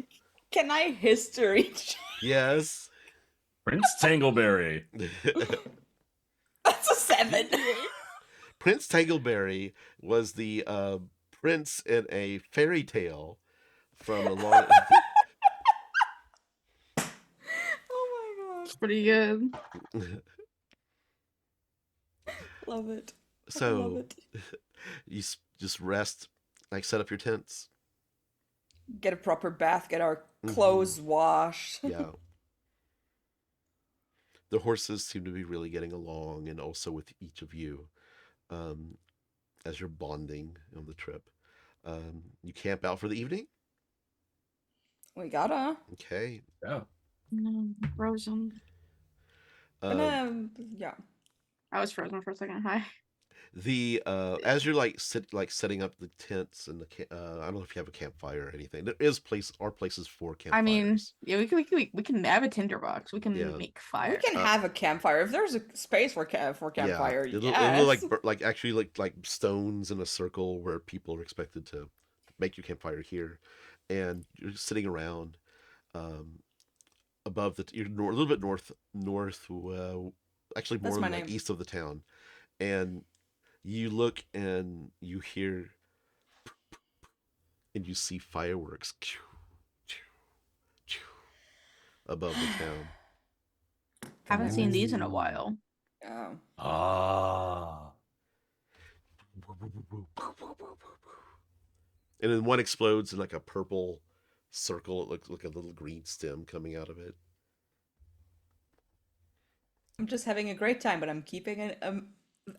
Can I history? Yes. Prince Tangleberry. That's a 7. Prince Tangleberry was the prince in a fairy tale from a long. Oh my It's pretty good. god. Love it. Love So it. you just rest, like set up your tents. Get a proper bath, get our clothes washed. Yeah. The horses seem to be really getting along, and also with each of you. as you're bonding on the trip. You camp out for the evening. We gotta. Okay. Yeah. Frozen. Yeah. I was frozen for a second. Hi. The as you're setting up the tents and I don't know if you have a campfire or anything. There are places for I mean, campfires. yeah, we can have a tinderbox. We can Yeah. make fire. We can have a campfire if there's a space for campfire. It'll Yes. like actually like stones in a circle where people are expected to make your campfire here, and you're sitting around above you're a little bit north actually That's more my like name. east of the town, and you look and you hear and you see fireworks above the town. Haven't seen these in a while. Oh. Ah. And then one explodes in like a purple circle. It looks like a little green stem coming out of it. I'm just having a great time, but I'm keeping it.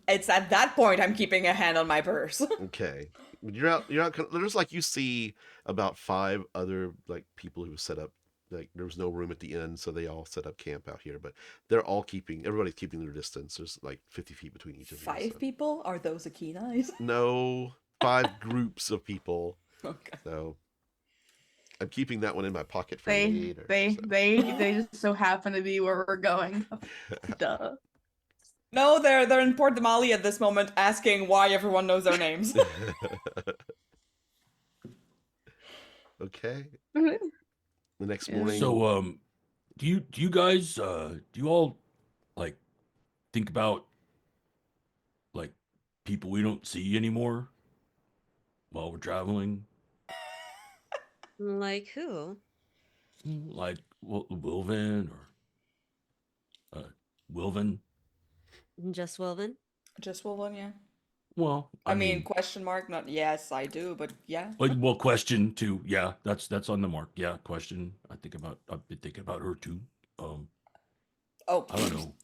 It's at that point I'm keeping a hand on my purse. Okay. You're out. There's like you see about 5 other like people who set up. Like there was no room at the inn, so they all set up camp out here. But everybody's keeping their distance. There's like 50 feet between each of you. 5 So. people? Are those Akinas? No, 5 groups of people. Okay. So I'm keeping that one in my pocket for They later. they just so happen to be where we're going. Duh. No, they're in Port Damali at this moment, asking why everyone knows their names. Okay. The next morning. So, do you guys do you all like think about like people we don't see anymore while we're traveling? Like who? Like Wilvin or Wilvin? Just Wilvin? Just one, yeah. Well, I mean, question mark, not yes, I do, but yeah. well, question too. Yeah, that's on the mark. Yeah, question. I've been thinking about her too. Oh. I don't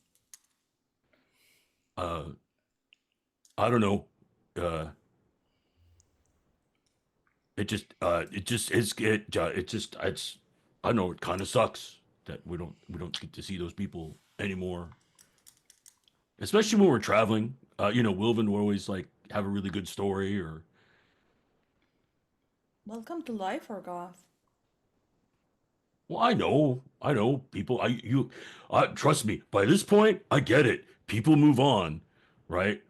know. I don't know. It's I know it kind of sucks that we don't get to see those people anymore. Especially when we're traveling. Wilvin will always like have a really good story or Welcome to life, Orgoth. well, I know people. Trust me. By this point, I get it. People move on, right?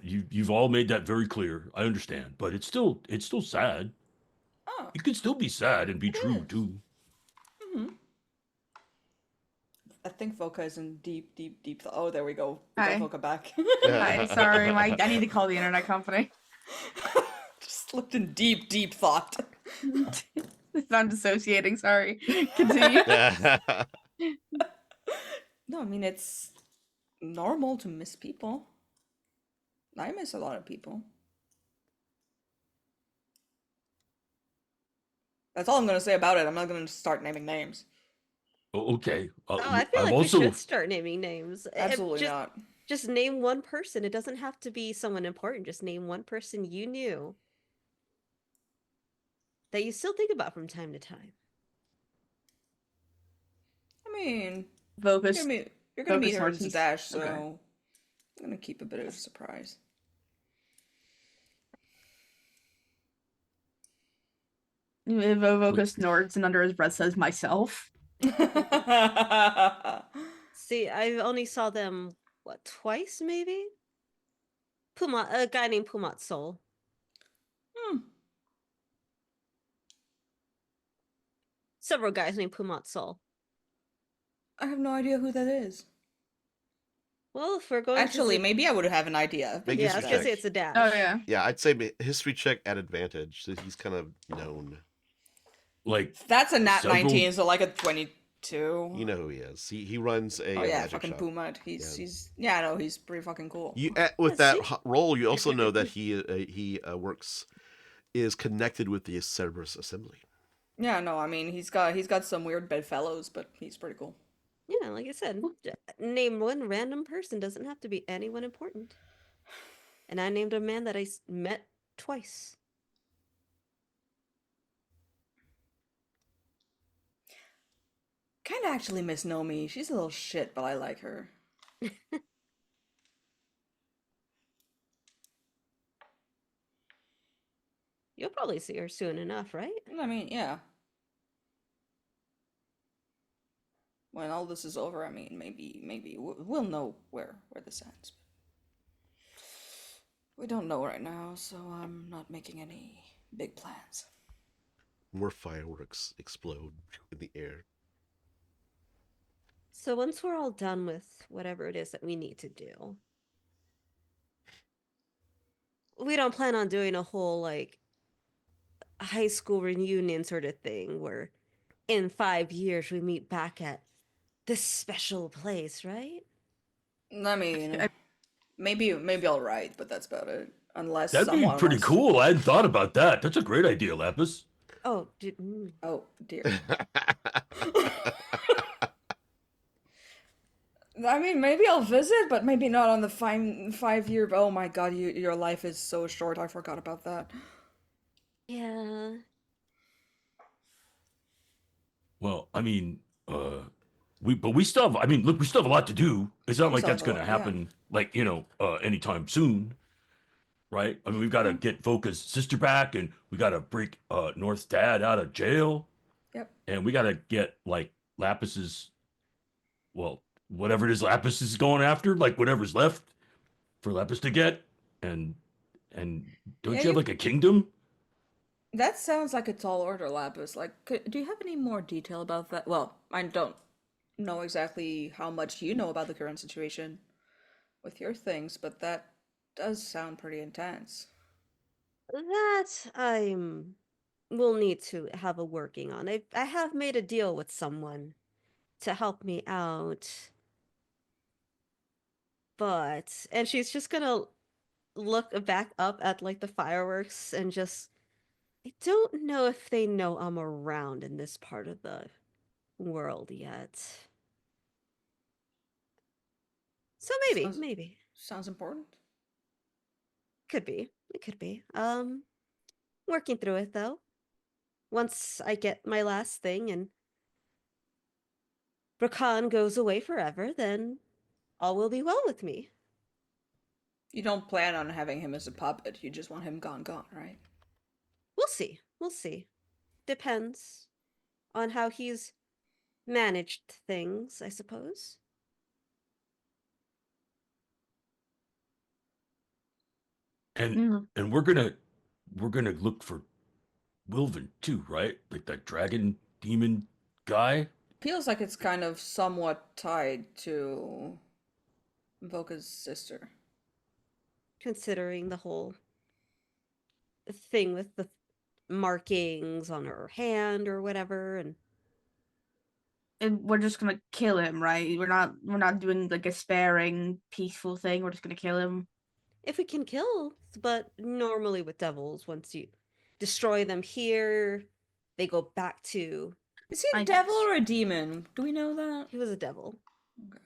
You've all made that very clear. I understand, but it's still sad. Oh. It could still be sad and be true is. too. Mm-hmm. I think Voka is in deep thought. Oh, there we go. We Hi. got Voka back. Hi, sorry, I need to call the internet company. Just slipped in deep thought. I'm dissociating, sorry. Continue. No, I mean, it's normal to miss people. I miss a lot of people. That's all I'm going to say about it. I'm not going to start naming names. Oh, okay. Oh, I feel I've like also we should start naming names. Absolutely just, not. Just name one person. It doesn't have to be someone important. Just name one person you knew that you still think about from time to time. I mean, Voka's you're gonna meet her in Focus Zadash, so okay. I'm gonna keep a bit of a surprise. Voka snorts and under his breath says myself. See, I only saw them, twice maybe? A guy named Pumat Soul. Several guys named Pumat Soul. I have no idea who that is. Well, if we're going Actually, to maybe I would have an idea. Make yeah, I history was gonna say check. it's a dash. Oh yeah. Yeah, I'd say history check at advantage. So he's kind of known. like That's a nat Several- 19, so like a 22. You know who he is. He runs a Oh yeah, magic fucking shop. Pumat. He's I know, he's pretty fucking cool. With Yeah, that see? role, you also know that he is connected with the Cerberus Assembly. Yeah, no, I mean he's got some weird bedfellows, but he's pretty cool. Yeah, like I said, name one random person. Doesn't have to be anyone important. And I named a man that I met twice. Kind of actually miss Nomi. She's a little shit, but I like her. You'll probably see her soon enough, right? I mean, yeah. When all this is over, I mean, maybe we'll know where this ends. We don't know right now, so I'm not making any big plans. More fireworks explode in the air. So once we're all done with whatever it is that we need to do, we don't plan on doing a whole like high school reunion sort of thing where in 5 years we meet back at this special place, right? I mean, maybe I'll write, but that's about it. Unless That'd be someone pretty wants... cool. I hadn't thought about that. That's a great idea, Laphus. Oh, Oh dear. I mean, maybe I'll visit, but maybe not on the 5 year. Oh my god, your life is so short. I forgot about that. yeah. Well, I mean, we still have. I mean, look, we still have a lot to do. It's not We like still that's have a going to lot, yeah. happen, like anytime soon, right? I mean, we've got to get Voka's sister back, and we got to break North's dad out of jail, Yep. and we got to get like Lapus's, well, whatever it is Lapus is going after, like whatever's left for Lapus to get, and don't Yeah, you have like a kingdom? That sounds like a tall order, Lapis. Like, do you have any more detail about that? Well, I don't know exactly how much you know about the current situation with your things, but that does sound pretty intense. That will need to have a working on. I have made a deal with someone to help me out. And she's just gonna look back up at like the fireworks and just, I don't know if they know I'm around in this part of the world yet. So Sounds maybe. sounds important. Could be. It could be. Working through it though. Once I get my last thing and Rakan goes away forever, then all will be well with me. You don't plan on having him as a puppet. You just want him gone, right? We'll see. We'll see. Depends on how he's managed things, I suppose. And we're gonna look for Wilvin too, right? Like that dragon demon guy. Feels like it's kind of somewhat tied to Voka's sister. Considering the whole thing with the markings on her hand or whatever, And we're just gonna kill him, right? We're not doing like a sparing, peaceful thing. We're just gonna kill him. if we can kill, but normally with devils, once you destroy them here, they go back to, Is he a I devil guess. or a demon? Do we know that? he was a devil. Okay.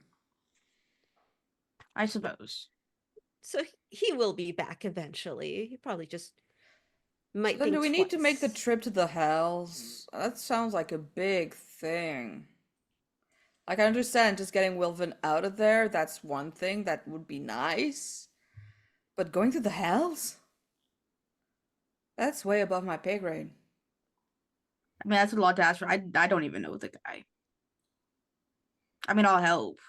I suppose. So he will be back eventually. He probably just might Then think do we need to make the twice. trip to the Hells? That sounds like a big thing. Like, I understand just getting Wilvin out of there, that's one thing, that would be nice. But going to the Hells? That's way above my pay grade. I mean, that's a lot to ask for. I don't even know the guy. I mean, I'll help.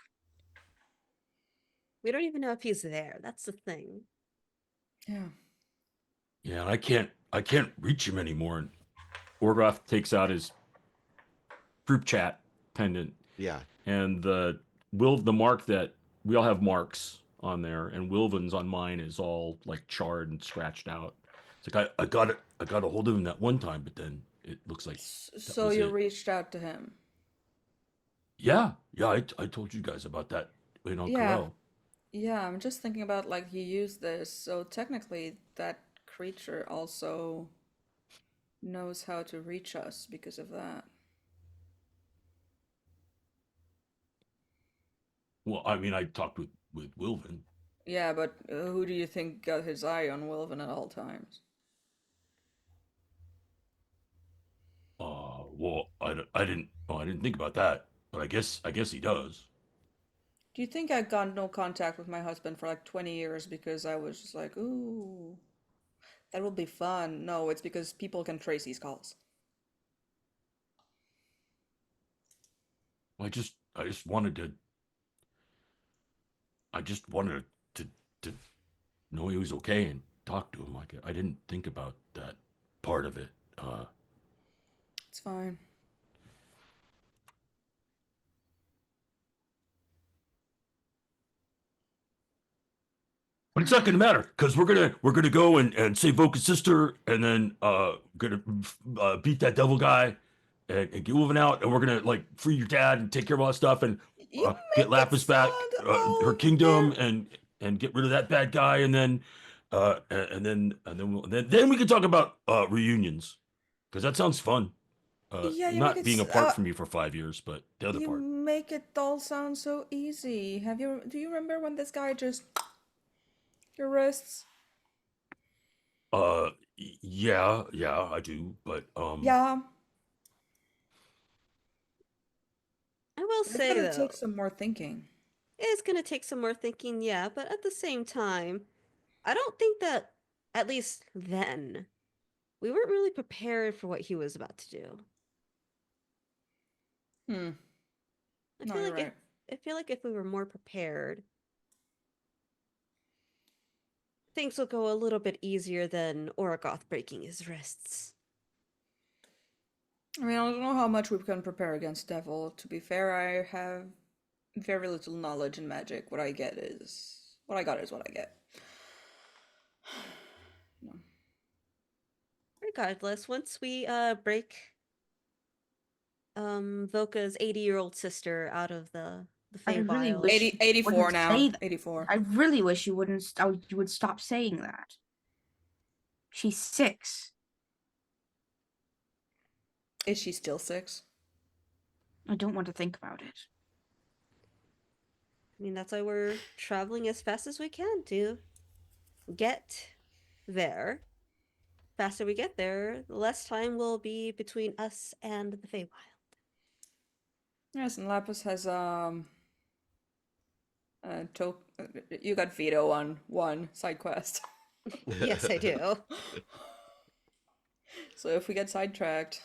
We don't even know if he's there. That's the thing. Yeah. Yeah, and I can't reach him anymore. And Orgoth takes out his group chat pendant, Yeah. and the mark that we all have marks on there, and Wilvin's on mine is all like charred and scratched out. It's like I got a hold of him that one time, but then it looks like So was you it. reached out to him. yeah. I told you guys about that in Yeah. Corel. Yeah, I'm just thinking about like you used this, so technically that creature also knows how to reach us because of that. Well, I mean, I talked with Wilvin. Yeah, but who do you think got his eye on Wilvin at all times? Well, I didn't think about that, but I guess he does. Do you think I got no contact with my husband for like 20 years because I was just like, ooh, that will be fun? No, it's because people can trace these calls. I just wanted to, I just wanted to know he was okay and talk to him. Like I didn't think about that part of it. It's fine. But it's not gonna matter because we're gonna go and save Voka's sister, and then gonna beat that devil guy, and get moving out, and we're gonna like free your dad and take care of all that stuff, and You get make it Laphus back, sound all her kingdom, very... and get rid of that bad guy, and then then we can talk about reunions because that sounds fun. Yeah, you make Not it being apart from you for 5 years, but the other you part. make it all sound so easy. Do you remember when this guy just your wrists? Yeah, I do, but Yeah, I will it's say gonna though, take some more thinking. it's gonna take some more thinking, yeah, but at the same time, I don't think that, at least then, we weren't really prepared for what he was about to do. Hmm. I No, feel you're like right. I feel like if we were more prepared, things will go a little bit easier than Orgoth breaking his wrists. I mean, I don't know how much we can prepare against Devil. To be fair, I have very little knowledge in magic. What I get is what I got is what I get. No. Regardless, once we break Voka's 80-year-old sister out of the I really Feywild. wish 80, you 84 wouldn't now. say that. 84. I really wish you wouldn't. You would stop saying that. She's 6. Is she still 6? I don't want to think about it. I mean, that's why we're traveling as fast as we can to get there. Faster we get there, the less time will be between us and the Feywild. Yes, and Lapis has you got veto on one side quest. Yes, I do. So if we get sidetracked,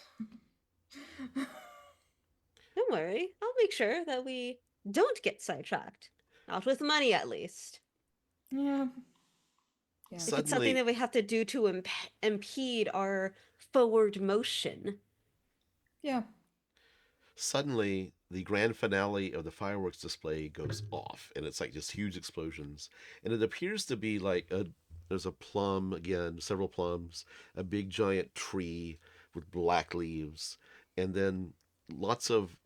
Don't worry, I'll make sure that we don't get sidetracked. Not with money, at least. yeah. Yeah. If it's something Suddenly, that we have to do to impede our forward motion. Yeah. suddenly, the grand finale of the fireworks display goes off, and it's like just huge explosions. And it appears to be like there's a plum again, several plums, a big giant tree with black leaves, and then lots of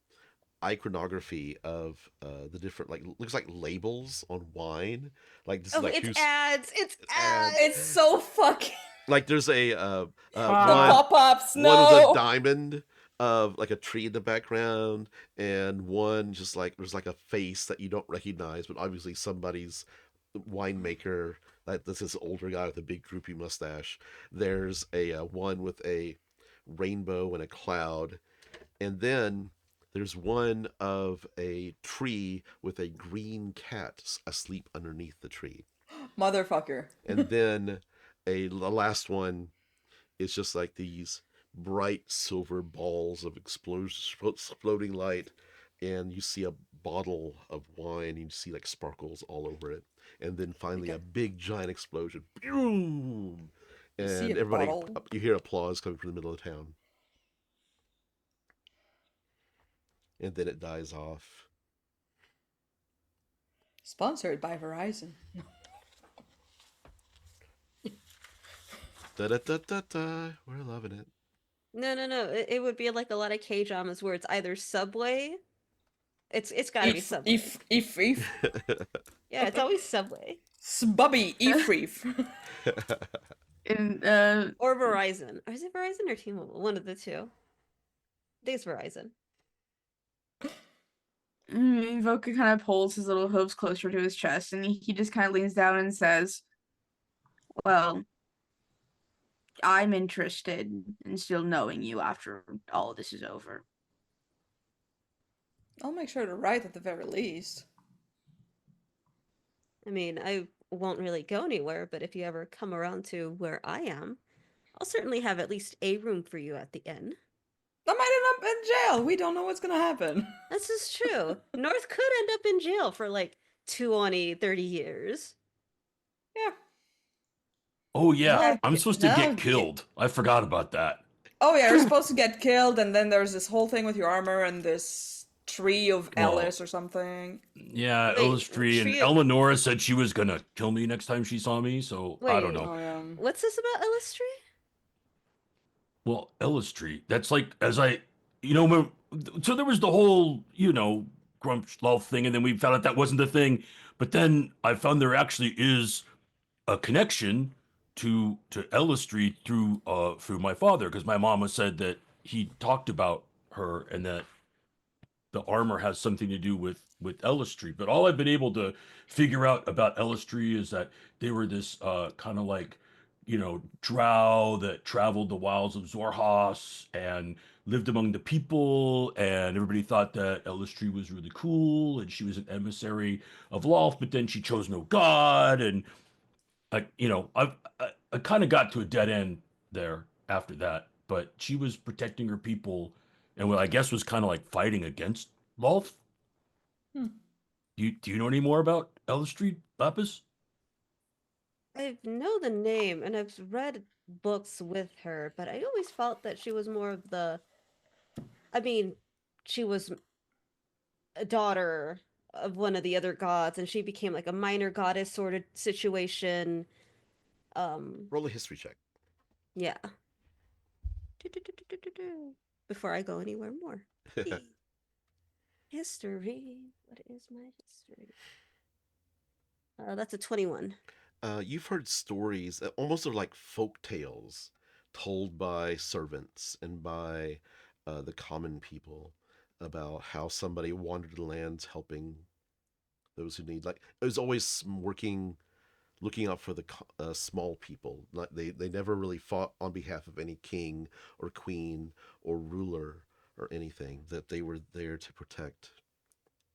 iconography of the different, like, looks like labels on wine. Like this is Oh, like it's who's ads! It's ads! It's so fucking like there's a the one pop-ups. one with a No. diamond of like a tree in the background, and one just like there's like a face that you don't recognize, but obviously somebody's winemaker. That this is an older guy with a big droopy mustache. There's a one with a rainbow and a cloud, and then there's one of a tree with a green cat asleep underneath the tree, Motherfucker. and then the last one is just like these bright silver balls of exploding light, and you see a bottle of wine, and you see like sparkles all over it, and then finally Okay. a big giant explosion, boom, You see and a everybody, bottle. you hear applause coming from the middle of town, and then it dies off. Sponsored by Verizon. Da da da da da. We're loving it. No. It would be like a lot of K-dramas where it's either Subway. It's gotta be Subway. If. Yeah, it's always Subway. Sbubby Efreef. And Or Verizon. Or is it Verizon or T-Mobile? One of the two. I think it's Verizon. Voka kind of pulls his little hooves closer to his chest, and he just kind of leans down and says, "Well, I'm interested in still knowing you after all of this is over." I'll make sure to write at the very least. I mean, I won't really go anywhere, but if you ever come around to where I am, I'll certainly have at least a room for you at the inn. I might end up in jail. We don't know what's gonna happen. This is true. North could end up in jail for like 20, 30 years. Yeah. Oh yeah, Yeah, I'm supposed to no, get killed. I forgot about that. Oh yeah, you're supposed to get killed, and then there's this whole thing with your armor and this tree of Well, Ellis or something. Yeah, Wait, Illustree and Tree- Eleonora said she was gonna kill me next time she saw me, so I don't Wait. know. Oh yeah. What's this about Illustree? Well, Illustree, that's like as I, you know, so there was the whole, Grump love thing, and then we found out that wasn't the thing. But then I found there actually is a connection to Illustree through my father, because my mama said that he talked about her and that the armor has something to do with Illustree. But all I've been able to figure out about Illustree is that they were this kind of like, drow that traveled the wilds of Zorhas and lived among the people, and everybody thought that Illustree was really cool, and she was an emissary of Lolth, but then she chose no god, and I kind of got to a dead end there after that, but she was protecting her people, and what I guess was kind of like fighting against Lolth. Hmm. Do you know any more about Illustree, Laphus? I know the name and I've read books with her, but I always felt that she was more of the. I mean, she was a daughter of one of the other gods, and she became like a minor goddess sort of situation. Roll a history check. Yeah. Do-do-do-do-do-do. Before I go anywhere more. History. What is my history? That's a 21. You've heard stories, almost of like folk tales, told by servants and by the common people about how somebody wandered the lands helping those who need. Like it was always looking out for the small people. Not, they never really fought on behalf of any king or queen or ruler or anything. That they were there to protect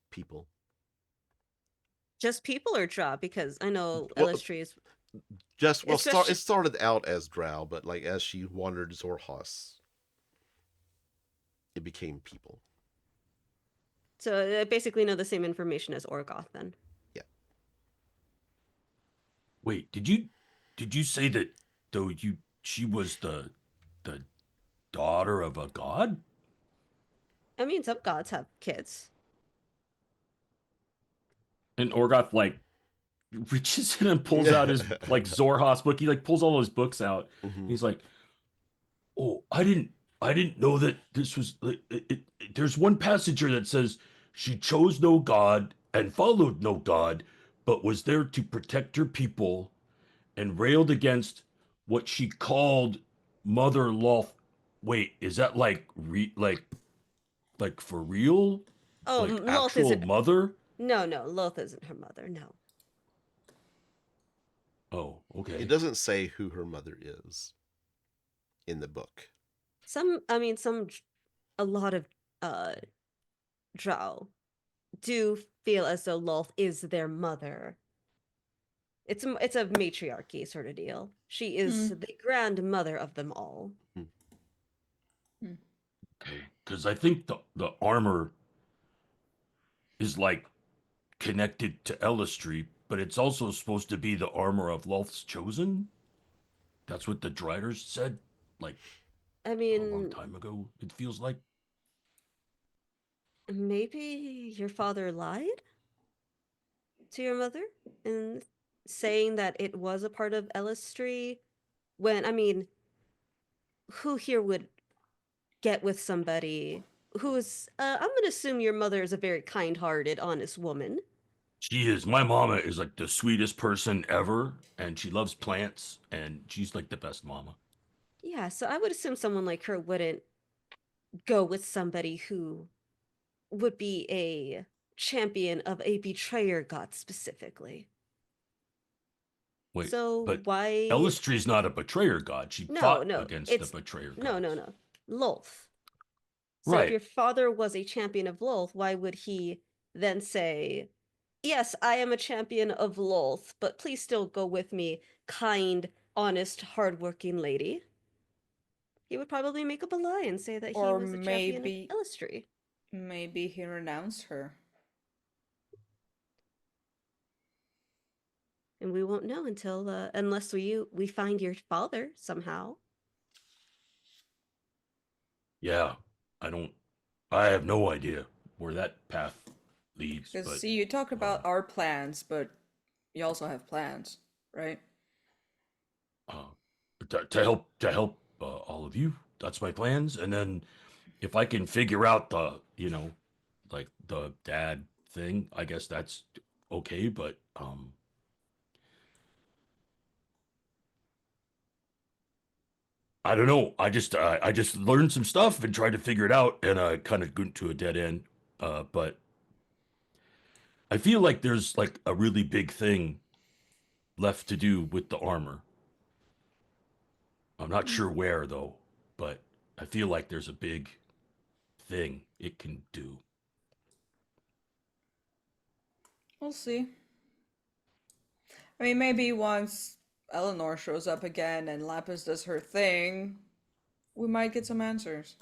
people. Just people or drow? Because I know Well, Illustree is. Just well, Especially- it started out as drow, but like as she wandered Zorhas, it became people. So I basically know the same information as Orgoth then. Yeah. Wait, did you say that though she was the daughter of a god? I mean, some gods have kids. And Orgoth like reaches in and pulls out his like Zorhas book. He like pulls all his books out. Mhm. He's like, "Oh, I didn't know that this was. There's one passage here that says she chose no god and followed no god, but was there to protect her people, and railed against what she called Mother Loth." Wait, is that like like for real? Oh, Like Loth actual isn't. mother? No, Loth isn't her mother. No. Oh, okay. It doesn't say who her mother is in the book. A lot of drow do feel as though Loth is their mother. It's a matriarchy sort of deal. She is the grandmother of them all. Because I think the armor is like connected to Elistry, but it's also supposed to be the armor of Lolth's chosen. That's what the Driders said, like I a long mean, time ago. It feels like. maybe your father lied to your mother in saying that it was a part of Elistry when, I mean, who here would get with somebody who's, I'm going to assume your mother is a very kind-hearted, honest woman. She is. My mama is like the sweetest person ever, and she loves plants, and she's like the best mama. Yeah, so I would assume someone like her wouldn't go with somebody who would be a champion of a betrayer god specifically. Wait, So but why? Ellistree's not a betrayer god. She No, fought no, against it's the betrayer gods. no. Lolth. So if Right. your father was a champion of Lolth, why would he then say, "Yes, I am a champion of Lolth, but please still go with me, kind, honest, hardworking lady"? He would probably make up a lie and say that he Or was a champion of maybe Ellistry. maybe he renounced her. And we won't know until unless we find your father somehow. Yeah. I have no idea where that path leads, Because but see, you talk about our plans, but you also have plans, right? uh, to help all of you. That's my plans. And then if I can figure out the, like the dad thing, I guess that's okay. But I don't know. I just learned some stuff and tried to figure it out, and I kind of went to a dead end. But I feel like there's like a really big thing left to do with the armor. I'm not sure where though, but I feel like there's a big thing it can do. We'll see. I mean, maybe once Eleanor shows up again and Lapis does her thing, we might get some answers.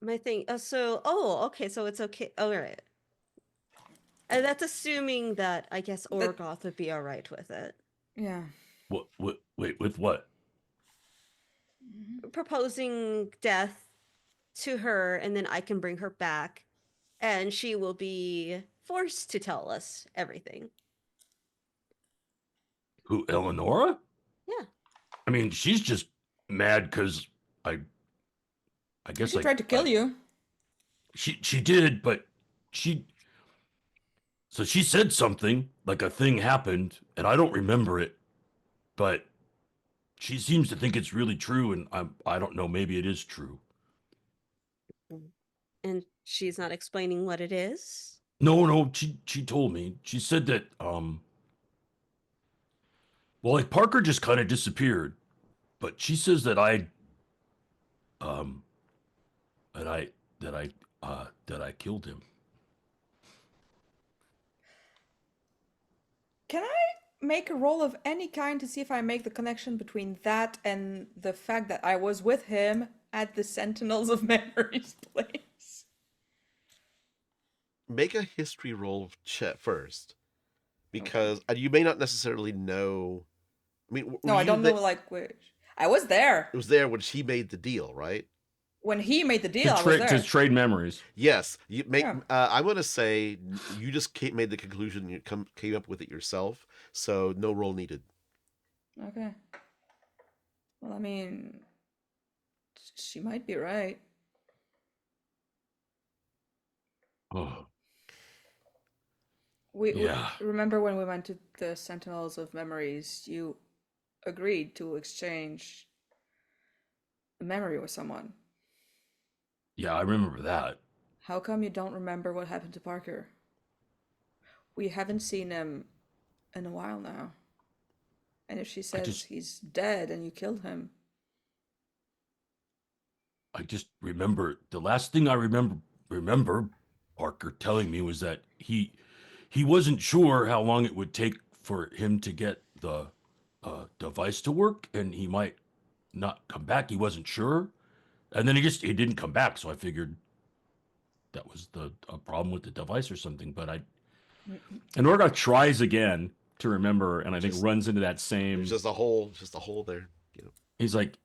My thing. Okay. So it's okay. All right. And that's assuming that I guess Orgoth would be all right with it. Yeah. Wait, with what? Proposing death to her, and then I can bring her back, and she will be forced to tell us everything. Who, Eleonora? Yeah. I mean, she's just mad because I guess She tried to kill you. She did, but so she said something like a thing happened, and I don't remember it, but she seems to think it's really true, and I don't know, maybe it is true. And she's not explaining what it is? No, she told me. She said that well, like Parker just kind of disappeared, but she says that um that I that I killed him. Can I make a roll of any kind to see if I make the connection between that and the fact that I was with him at the Sentinels of Memories place? Make a history roll first, because you may not necessarily know. I mean, No, I don't know like which. I was there It was there when she made the deal, right? when he made the deal. I was there. To trade memories. Yes, you make. Yeah. I'm gonna say you just made the conclusion. You came up with it yourself, so no roll needed. Okay. Well, I mean, she might be right. Oh, We yeah. remember when we went to the Sentinels of Memories, you agreed to exchange a memory with someone. Yeah, I remember that. How come you don't remember what happened to Parker? We haven't seen him in a while now. And if she says he's dead and you killed him. I just remember the last thing I remember Parker telling me was that he wasn't sure how long it would take for him to get the device to work, and he might not come back. He wasn't sure, and then he didn't come back. So I figured that was a problem with the device or something. But and Orgoth tries again to remember, and I think runs into that same. There's just a hole there. He's like,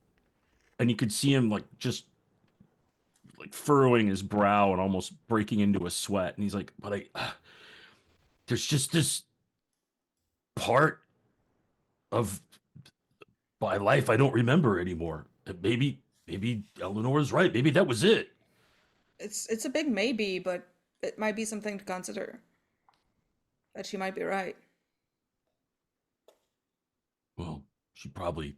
and you could see him like just like furrowing his brow and almost breaking into a sweat. And he's like, but there's just this part of my life I don't remember anymore. Maybe Eleanor's right. Maybe that was it. It's a big maybe, but it might be something to consider. That she might be right. Well, she probably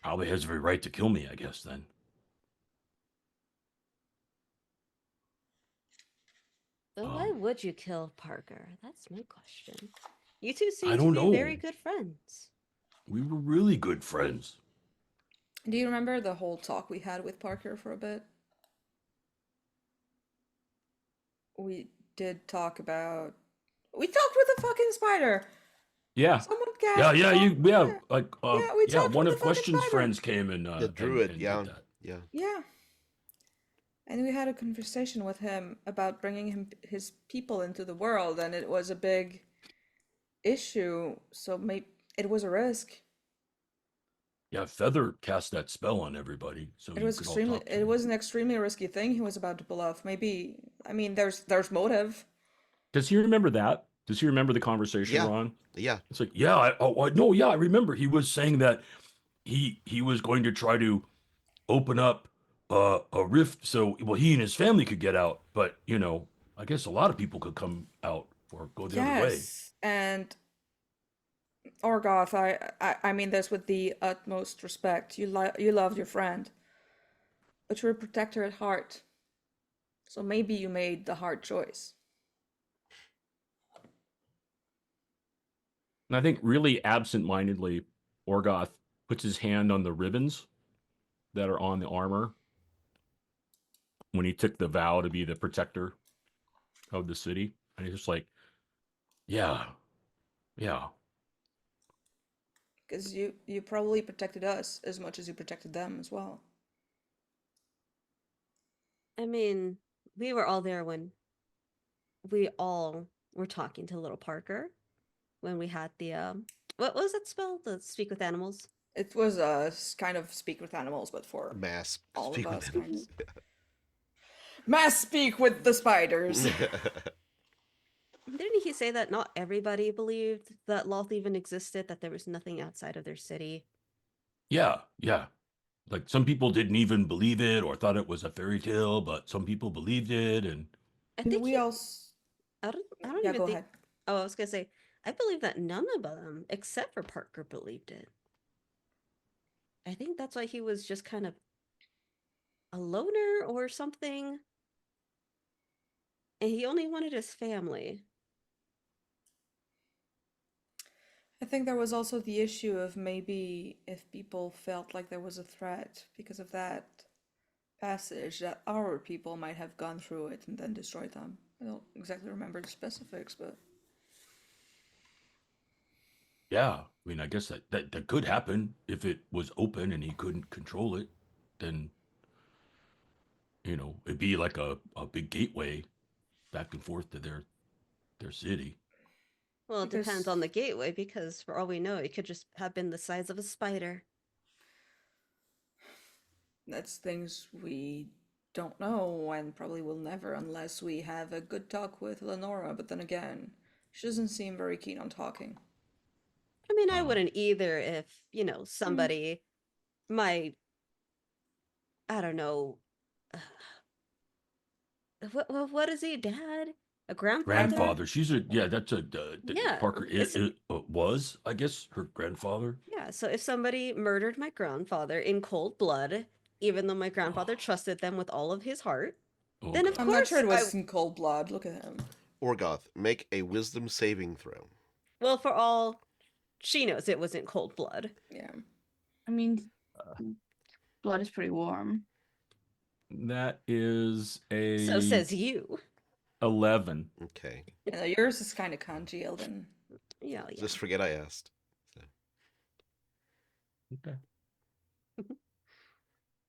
has every right to kill me, I guess, then. But why would you kill Parker? That's my question. You two I seem to don't be know. very good friends. We were really good friends. Do you remember the whole talk we had with Parker for a bit? We did talk about. We talked with a fucking spider. Yeah. Someone Yeah, gasped. like Yeah, we talked one with of the fucking Question's spider. friends came and The druid, and yeah, did that. yeah. Yeah. And we had a conversation with him about bringing his people into the world, and it was a big issue. So maybe it was a risk. Yeah, Feather cast that spell on everybody, so It you was could all talk to it him. was an extremely risky thing he was about to pull off. Maybe, I mean, there's motive. Does he remember that? Does he remember the conversation, Yeah. Ron? Yeah. It's like, yeah, no, yeah, I remember. He was saying that he was going to try to open up a rift so he and his family could get out, but I guess a lot of people could come out or go the other way. Yes, and Orgoth, I mean this with the utmost respect. You loved your friend, but you're a protector at heart. So maybe you made the hard choice. And I think really absent-mindedly, Orgoth puts his hand on the ribbons that are on the armor when he took the vow to be the protector of the city. And he's just like, yeah. Because you probably protected us as much as you protected them as well. I mean, we were all there when we all were talking to little Parker when we had the what was that spell? The speak with animals. It was a kind of speak with animals, but for Mass all speak of with us, kind animals. of. Mass speak with the spiders. Didn't he say that not everybody believed that Loth even existed, that there was nothing outside of their city? Yeah. Like some people didn't even believe it or thought it was a fairy tale, but some people believed it. And I think we also. I don't Yeah, even go think. ahead. Oh, I was gonna say I believe that none of them, except for Parker, believed it. I think that's why he was just kind of a loner or something, and he only wanted his family. I think there was also the issue of maybe if people felt like there was a threat because of that passage, that our people might have gone through it and then destroyed them. I don't exactly remember the specifics, but yeah, I mean, I guess that could happen if it was open and he couldn't control it. Then, it'd be like a big gateway back and forth to their city. Well, it depends Because- on the gateway, because for all we know, it could just have been the size of a spider. that's things we don't know and probably will never unless we have a good talk with Lenora. But then again, she doesn't seem very keen on talking. I mean, I wouldn't either if, somebody might, I don't know, what is he, dad? A grandfather? Grandfather. That's Yeah, Parker it's- was, I guess, her grandfather. Yeah, so if somebody murdered my grandfather in cold blood, even though my grandfather trusted them with all of his heart, Oh, then of God. I'm not sure it course was in cold blood. Look at him. Orgoth, make a wisdom saving throw. well, for all she knows, it wasn't cold blood. Yeah. I mean, blood is pretty warm. That is a So says you. 11. Okay. Yeah, yours is kind of congealed and Yeah. Just forget I asked. So. Okay.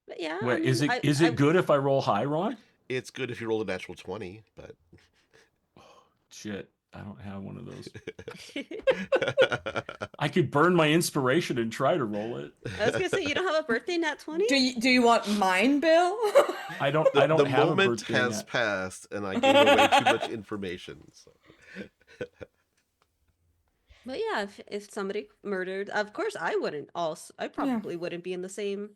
But yeah, Wait, I mean, is it good if I roll high, Ron? It's good if you roll a natural 20, but Shit, I don't have one of those. I could burn my inspiration and try to roll it. I was gonna say, you don't have a birthday nat 20? do you want mine, Bill? I don't the have moment a birthday has yet. passed and I gave away too much information. So. But yeah, if somebody murdered, of course I wouldn't also, I probably wouldn't be in the same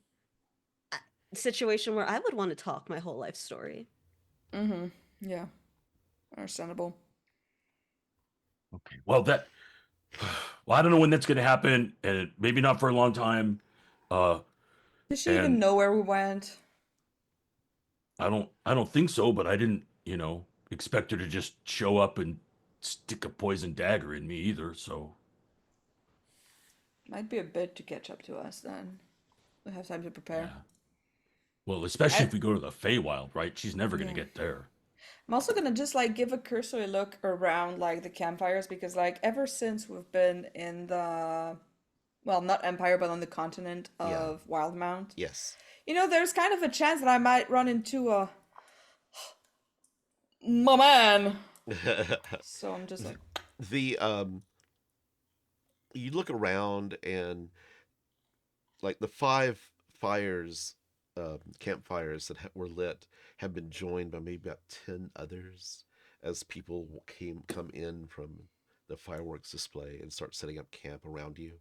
situation where I would want to talk my whole life story. Mm-hmm. Yeah. Understandable. Okay. Well, I don't know when that's going to happen, and maybe not for a long time. Did she even know where we went? I don't think so, but I didn't, expect her to just show up and stick a poison dagger in me either, so... Might be a bit to catch up to us then. We have time to prepare. Yeah. Well, especially I- if we go to the Feywild, right? She's never gonna Yeah. get there. I'm also gonna just like give a cursory look around like the campfires because like ever since we've been in the, well, not Empire but on the continent Yeah. of Wildmount, Yes. you know, there's kind of a chance that I might run into a my man. So I'm just like, The you look around and like the 5 fires, campfires that were lit have been joined by maybe about 10 others as people come in from the fireworks display and start setting up camp around you.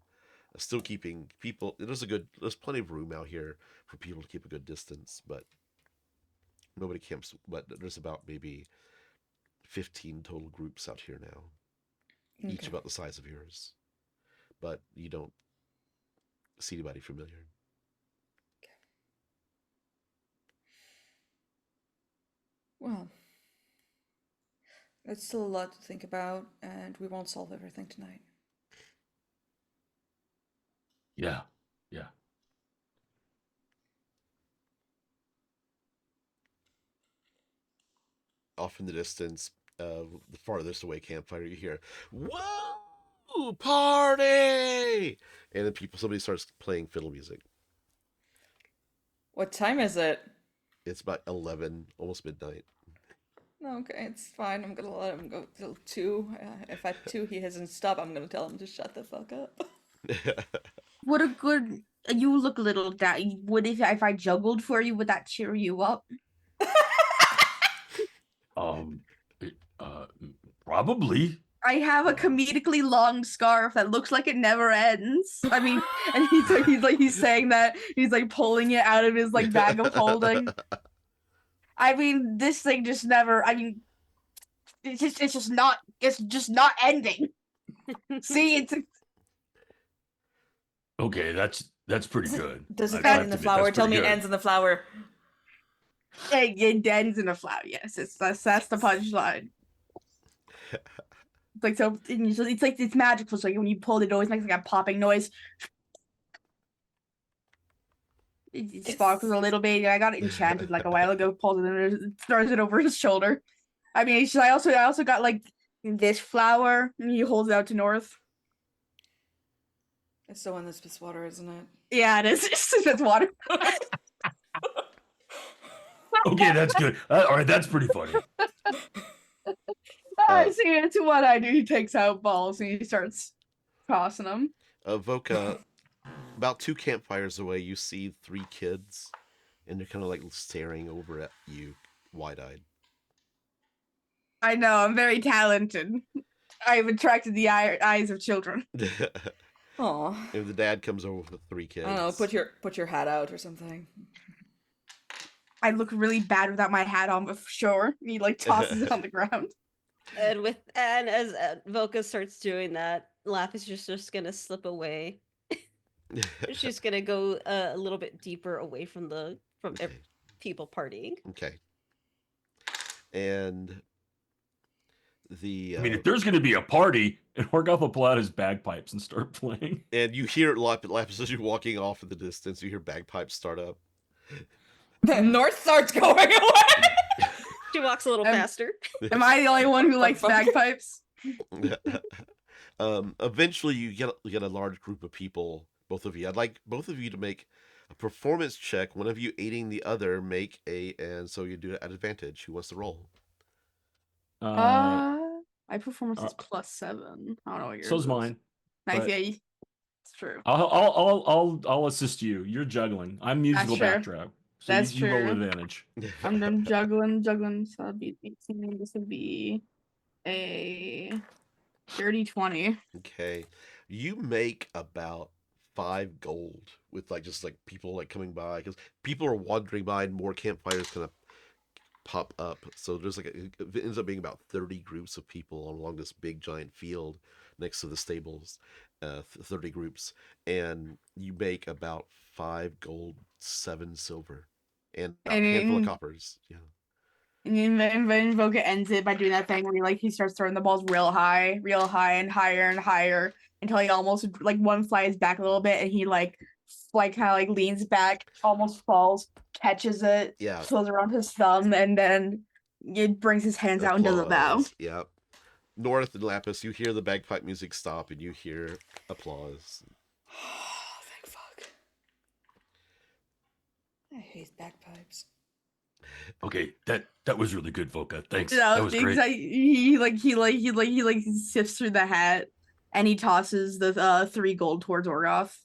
Still keeping people. There's plenty of room out here for people to keep a good distance, but nobody camps. But there's about maybe 15 total groups out here now, each okay. about the size of yours. But you don't see anybody familiar. Well, it's still a lot to think about, and we won't solve everything tonight. Yeah, yeah. Off in the distance, the farthest away campfire, you hear, "Whoa, party!" And then somebody starts playing fiddle music. What time is it? It's about 11, almost midnight. Okay, it's fine. I'm gonna let him go till 2. If at 2 he hasn't stopped, I'm gonna tell him to shut the fuck up. What a good. You look a little down. Would if I juggled for you, would that cheer you up? It, probably. I have a comedically long scarf that looks like it never ends. I mean, and he's saying that he's like pulling it out of his like bag of holding. I mean, this thing just never. I mean, it's just not ending. See, it's Okay, that's pretty good. Does it I end have in to the admit, flower? that's Tell pretty me it good. ends in the flower. it ends in a flower. Yes, that's the punchline. It's like so. It's like it's magical. So when you pull it always makes like a popping noise. It sparkles a little bit. I got it enchanted like a while ago. Pulls it and throws it over his shoulder. I mean, I also got like this flower. And he holds it out to North. It's the one that's with water, isn't it? Yeah, it is. It's water. Okay, that's good. All right, that's pretty funny. See, it's what I do. He takes out balls and he starts tossing them. Voka, about 2 campfires away, you see 3 kids, and they're kind of like staring over at you, wide-eyed. I know, I'm very talented. I've attracted the eyes of children. Aw. And the dad comes over with 3 kids. I don't know, put your hat out or something. I look really bad without my hat on, but for sure. He like tosses it on the ground. And as Voka starts doing that, Laphus is just gonna slip away. She's gonna go a little bit deeper away from Okay. people partying. Okay. And the I mean, if there's going to be a party, and Orgoth will pull out his bagpipes and start playing. and you hear Lapis as you're walking off in the distance, you hear bagpipes start up. North starts going away. She walks a little faster. Am I the only one who likes bagpipes? Eventually you get a large group of people, both of you. I'd like both of you to make a performance check, one of you aiding the other, and so you do it at advantage. Who wants to roll? My performance is +7. I don't know what yours So's is. mine. Nice, but- yeah, it's true. I'll assist you. You're juggling. I'm musical true. backdrop. So That's you roll true. advantage. I'm juggling. So that'd be 18. This would be a 30-20. Okay. You make about 5 gold with just people coming by, because people are wandering by and more campfires kind of pop up. So there's it ends up being about 30 groups of people along this big giant field next to the stables. 30 groups, and you make about 5 gold, 7 silver, and a handful of coppers. Yeah. And then Voka ends it by doing that thing where he starts throwing the balls real high and higher until he almost one flies back a little bit and he kind of leans back, almost falls, catches it, Yeah. throws around his thumb, and then it brings his hands out and does a bow. Applause. Yep. North and Laphus, you hear the bagpipe music stop and you hear applause. Thank fuck. I hate bagpipes. Okay, that was really good, Voka. Thanks. No, That was great. He sifts through the hat and he tosses the 3 gold towards Orgoth.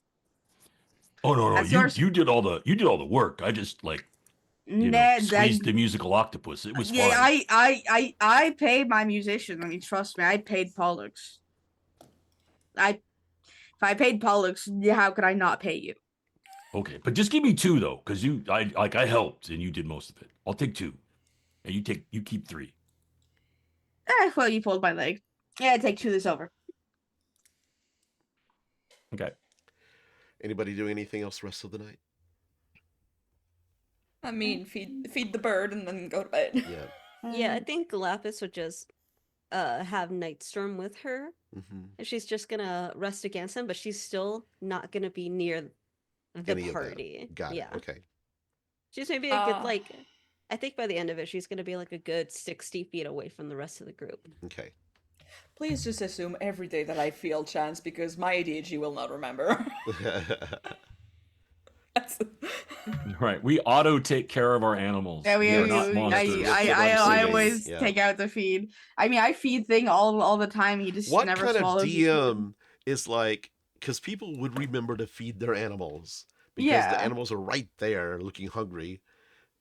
Oh no, That's yours. you did all the work. I just squeezed the musical octopus. It was fine. I paid my musician. I mean, trust me, I paid Pollux. If I paid Pollux, how could I not pay you? Okay, but just give me 2 though, because I helped and you did most of it. I'll take 2, and you keep 3. Well, you pulled my leg. Yeah, take 2 this over. Okay. Anybody doing anything else the rest of the night? I mean, feed the bird and then go to bed. Yeah. Yeah, I think Laphus would just have Nightstorm with her. Mm-hmm. And she's just gonna rest against him, but she's still not gonna be near the Any of them. party. Got it. Yeah. Okay. She's maybe a good I think by the end of it she's gonna be a good 60 feet away from the rest of the group. Okay. Please just assume every day that I feel chance because my ADHD will not remember. Right. We auto take care of our animals. Yeah, We are not monsters. I always take out the feed. I mean, I feed Thing all the time. He just What never kind of swallows. DM is because people would remember to feed their animals because the animals are right there looking hungry,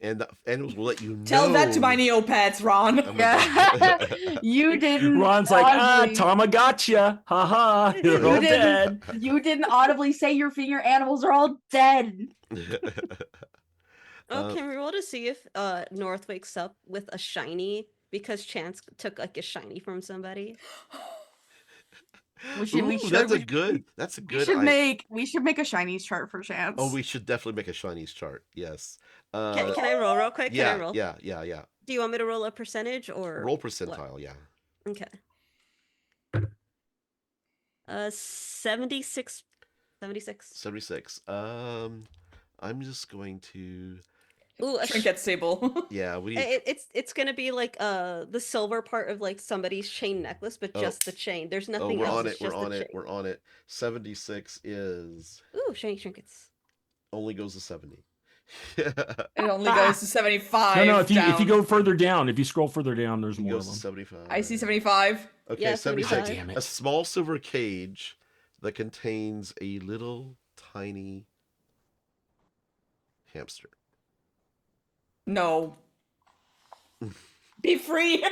and the animals will let you know. Tell that to my Neopets, Ron. Yeah. You didn't. Ron's Tom, I gotcha. Haha. They're all dead. You didn't audibly say your animals are all dead. Can we roll to see if North wakes up with a shiny because Chance took a shiny from somebody? We should. That's a good. We should make a shinies chart for Chance. Oh, we should definitely make a shinies chart. Yes. Can I roll real quick? Yeah. Can I roll? Yeah. Do you want me to roll a percentage or roll percentile? What? Yeah. Okay. 76. 76. I'm just going to. Ooh, a trinket sable. Yeah, it's gonna be the silver part of somebody's chain necklace, but just the chain. There's nothing else. We're on it. 76 is. Ooh, shiny trinkets. Only goes to 70. It only goes to 75. No, if you go further down, if you scroll further down, there's more of them. 75. I see 75. Okay, yeah, 76. Damn it. A small silver cage that contains a little tiny hamster. No. Be free.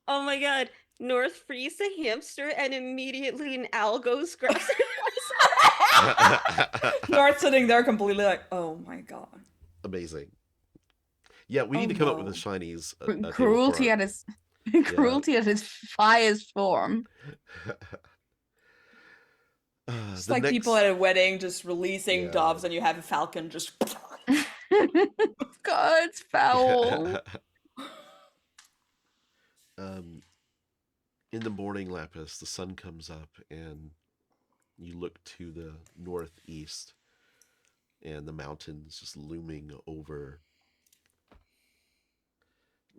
Oh my god. North frees the hamster and immediately an owl goes grabs it. North sitting there completely oh my god. Amazing. Yeah, we need to come up with the shinies. Cruelty at its highest form. It's like people at a wedding just releasing doves and you have a falcon just... God, it's foul. In the morning, Laphus, the sun comes up and you look to the northeast and the mountains just looming over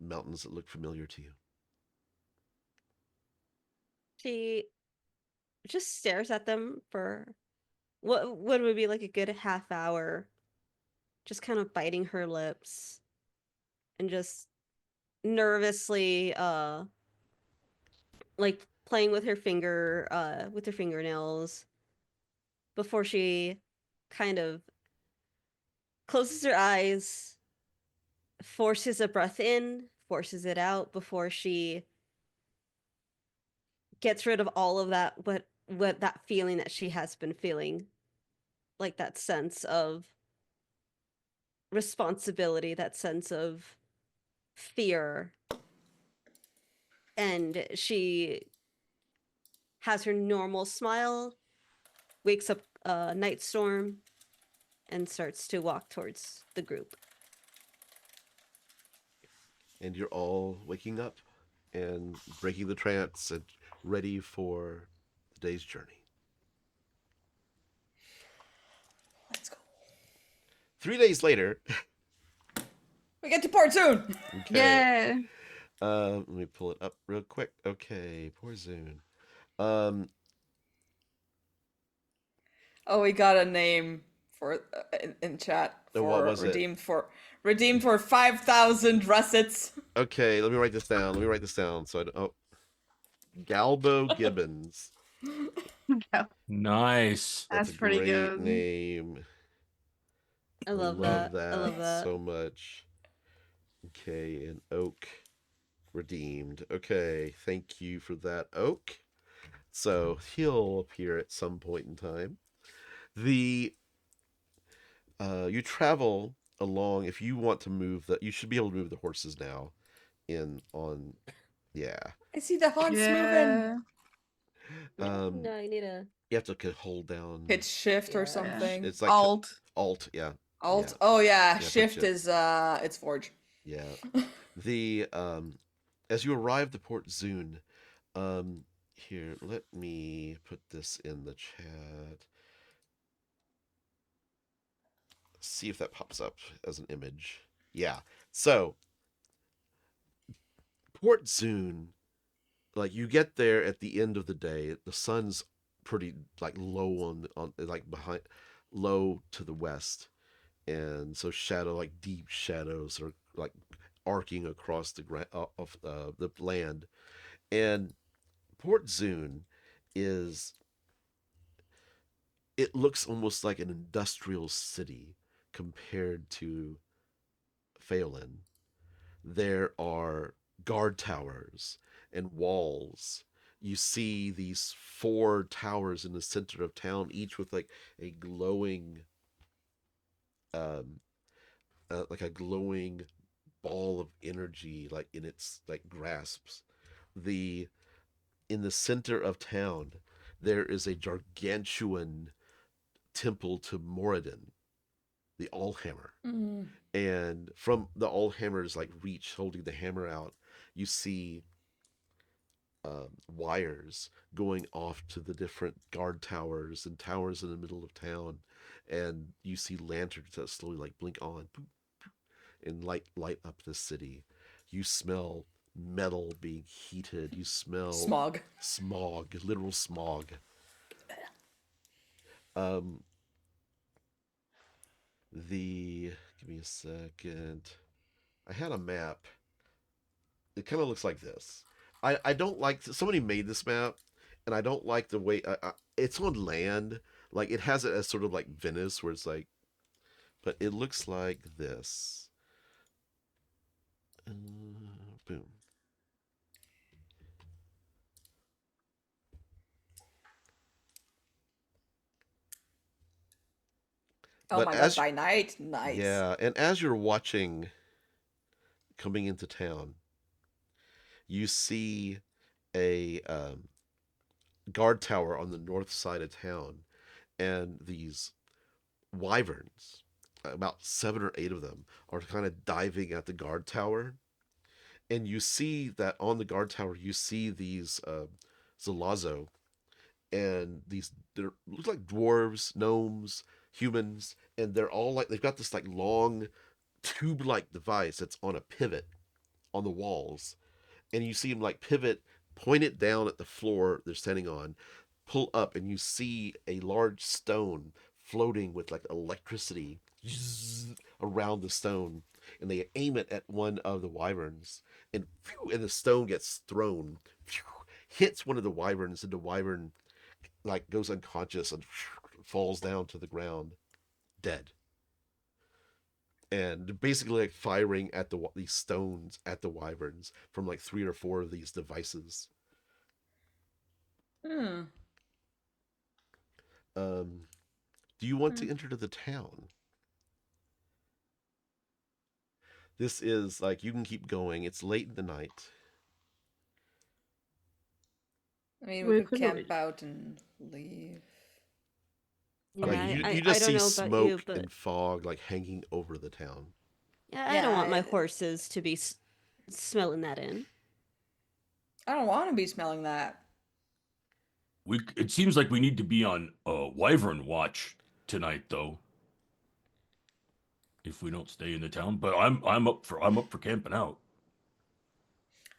mountains that look familiar to you. She just stares at them for what would be a good half hour, just kind of biting her lips and just nervously playing with her fingernails before she kind of closes her eyes, forces a breath in, forces it out before she gets rid of all of that what that feeling that she has been feeling, that sense of responsibility, that sense of fear. And she has her normal smile, wakes up Nightstorm, and starts to walk towards the group. and you're all waking up and breaking the trance and ready for the day's journey. Let's go. 3 days later. We get to port soon. Okay. Yeah. Let me pull it up real quick. Okay, poor Zoon. Um, Oh, we got a name for in chat And what for was it? redeemed for 5,000 russets. okay, let me write this down. So Galbo Gibbons. Nice. That's That's a pretty great good. name. I love that. I love that. so much. Okay, and Oak redeemed. Okay, thank you for that, Oak. So he'll appear at some point in time. You travel along. If you want to move you should be able to move the horses now. Yeah. I see the hunts moving. No, I need a. You have to hold down. Hit shift or Yeah. something. It's like Alt. Alt, yeah. Alt. Yeah. Oh yeah, Yeah, shift put is it's forge. Yeah. As you arrive to Port Zoon, here, let me put this in the chat. See if that pops up as an image. Yeah. So Port Zoon, like you get there at the end of the day, the sun's pretty like low on like behind low to the west. And so deep shadows are like arcing across the the land. And Port Zoon it looks almost like an industrial city compared to Feolinn. There are guard towers and walls. You see these 4 towers in the center of town, each with like a glowing like a glowing ball of energy like in its like grasps. In the center of town there is a gargantuan temple to Moradin, the Allhammer. Mm. And from the Allhammer's like reach holding the hammer out, you see wires going off to the different guard towers and towers in the middle of town, and you see lanterns that slowly like blink on and light up the city. You smell metal being heated. You smell Smog. literal smog. Give me a second. I had a map. It kind of looks like this. I don't like somebody made this map, and I don't like the way it's on land. Like it has it as sort of like Venice, where it's like, but it looks like this. Boom. Oh But my god, by night? Nice. Yeah, and as you're watching coming into town, you see a guard tower on the north side of town, and these wyverns, about 7 or 8 of them, are kind of diving at the guard tower. And you see that on the guard tower, you see these Zalazo, and they look like dwarves, gnomes, humans, and they're all like, they've got this like long tube-like device that's on a pivot on the walls, and you see them like pivot, point it down at the floor they're standing on, pull up, and you see a large stone floating with like electricity around the stone, and they aim it at one of the wyverns, and the stone gets thrown, hits one of the wyverns, and the wyvern like goes unconscious and falls down to the ground, dead. And basically like firing at these stones at the wyverns from like 3 or 4 of these devices. Hmm. Do you want to enter to the town? This is like, you can keep going. It's late in the night. I mean, we could camp out and leave. Yeah, Like, you I just don't see know about you, smoke but and fog like hanging over the town. yeah, I don't want my horses to be smelling that in. I don't want to be smelling that. It seems like we need to be on Wyvern watch tonight, though. If we don't stay in the town, but I'm up for camping out.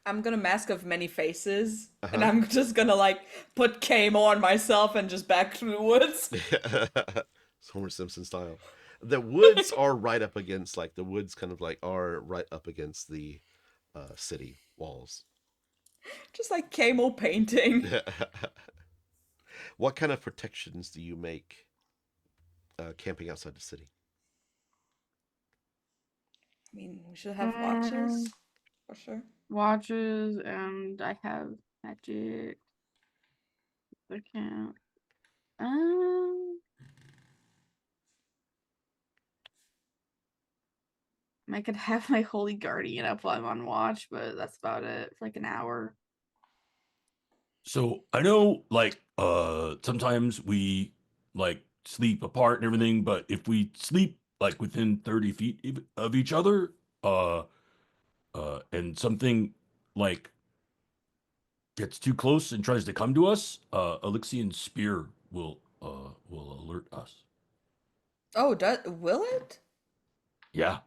I'm gonna mask of many faces, and Uh-huh. I'm just gonna like put camo on myself and just back through the woods. It's Homer Simpson style. The woods are right up against, like, the woods kind of like are right up against the city walls. Just like camo painting. What kind of protections do you make camping outside the city? I mean, we should have watches for sure. Watches, and I have magic. I can't. I could have my holy guardian up while I'm on watch, but that's about it for like an hour. So I know, like, sometimes we like sleep apart and everything, but if we sleep like within 30 feet of each other, and something like gets too close and tries to come to us, Elixian spear will alert us. Oh, will it? Yeah.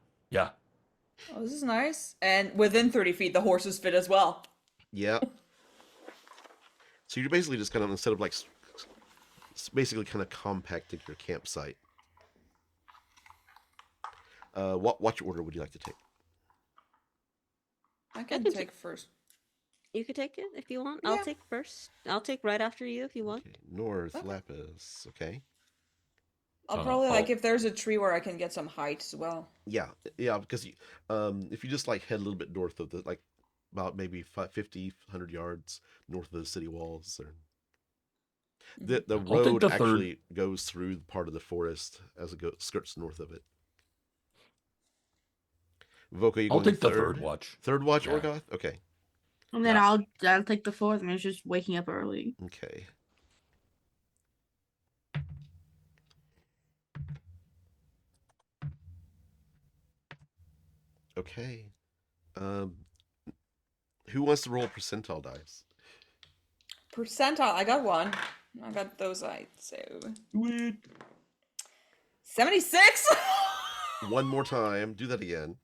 Oh, this is nice. And within 30 feet, the horses fit as well. Yeah. So you're basically just kind of, instead of like, basically kind of compacting your campsite. What watch order would you like to take? I can can take first. You could take it if you want. Yeah. I'll take first. I'll take right after you if you want. Okay. North, Okay. Laphus. Okay. I'll probably like I'll- if there's a tree where I can get some height as well. Yeah, because if you just like head a little bit north of the, like, about maybe 50, 100 yards north of the city walls, or the I'll take road the third. actually goes through part of the forest as it skirts north of it. Voka, you I'll going take the third? third watch. Third watch, Yeah. Orgoth? Okay. And then Yeah. I'll take the fourth. I mean, it's just waking up early. Okay. Okay. Who wants to roll percentile dice? Percentile, I got one. I got those so Sweet. 76. One more time. Do that again.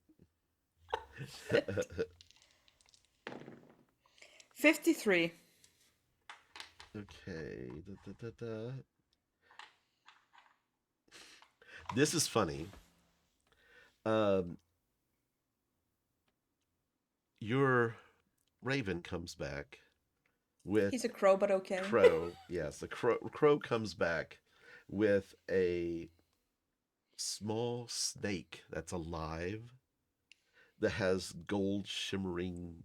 53. Okay. This is funny. Your raven comes back with He's a crow, but okay. crow. Yes, the crow comes back with a small snake that's alive that has gold shimmering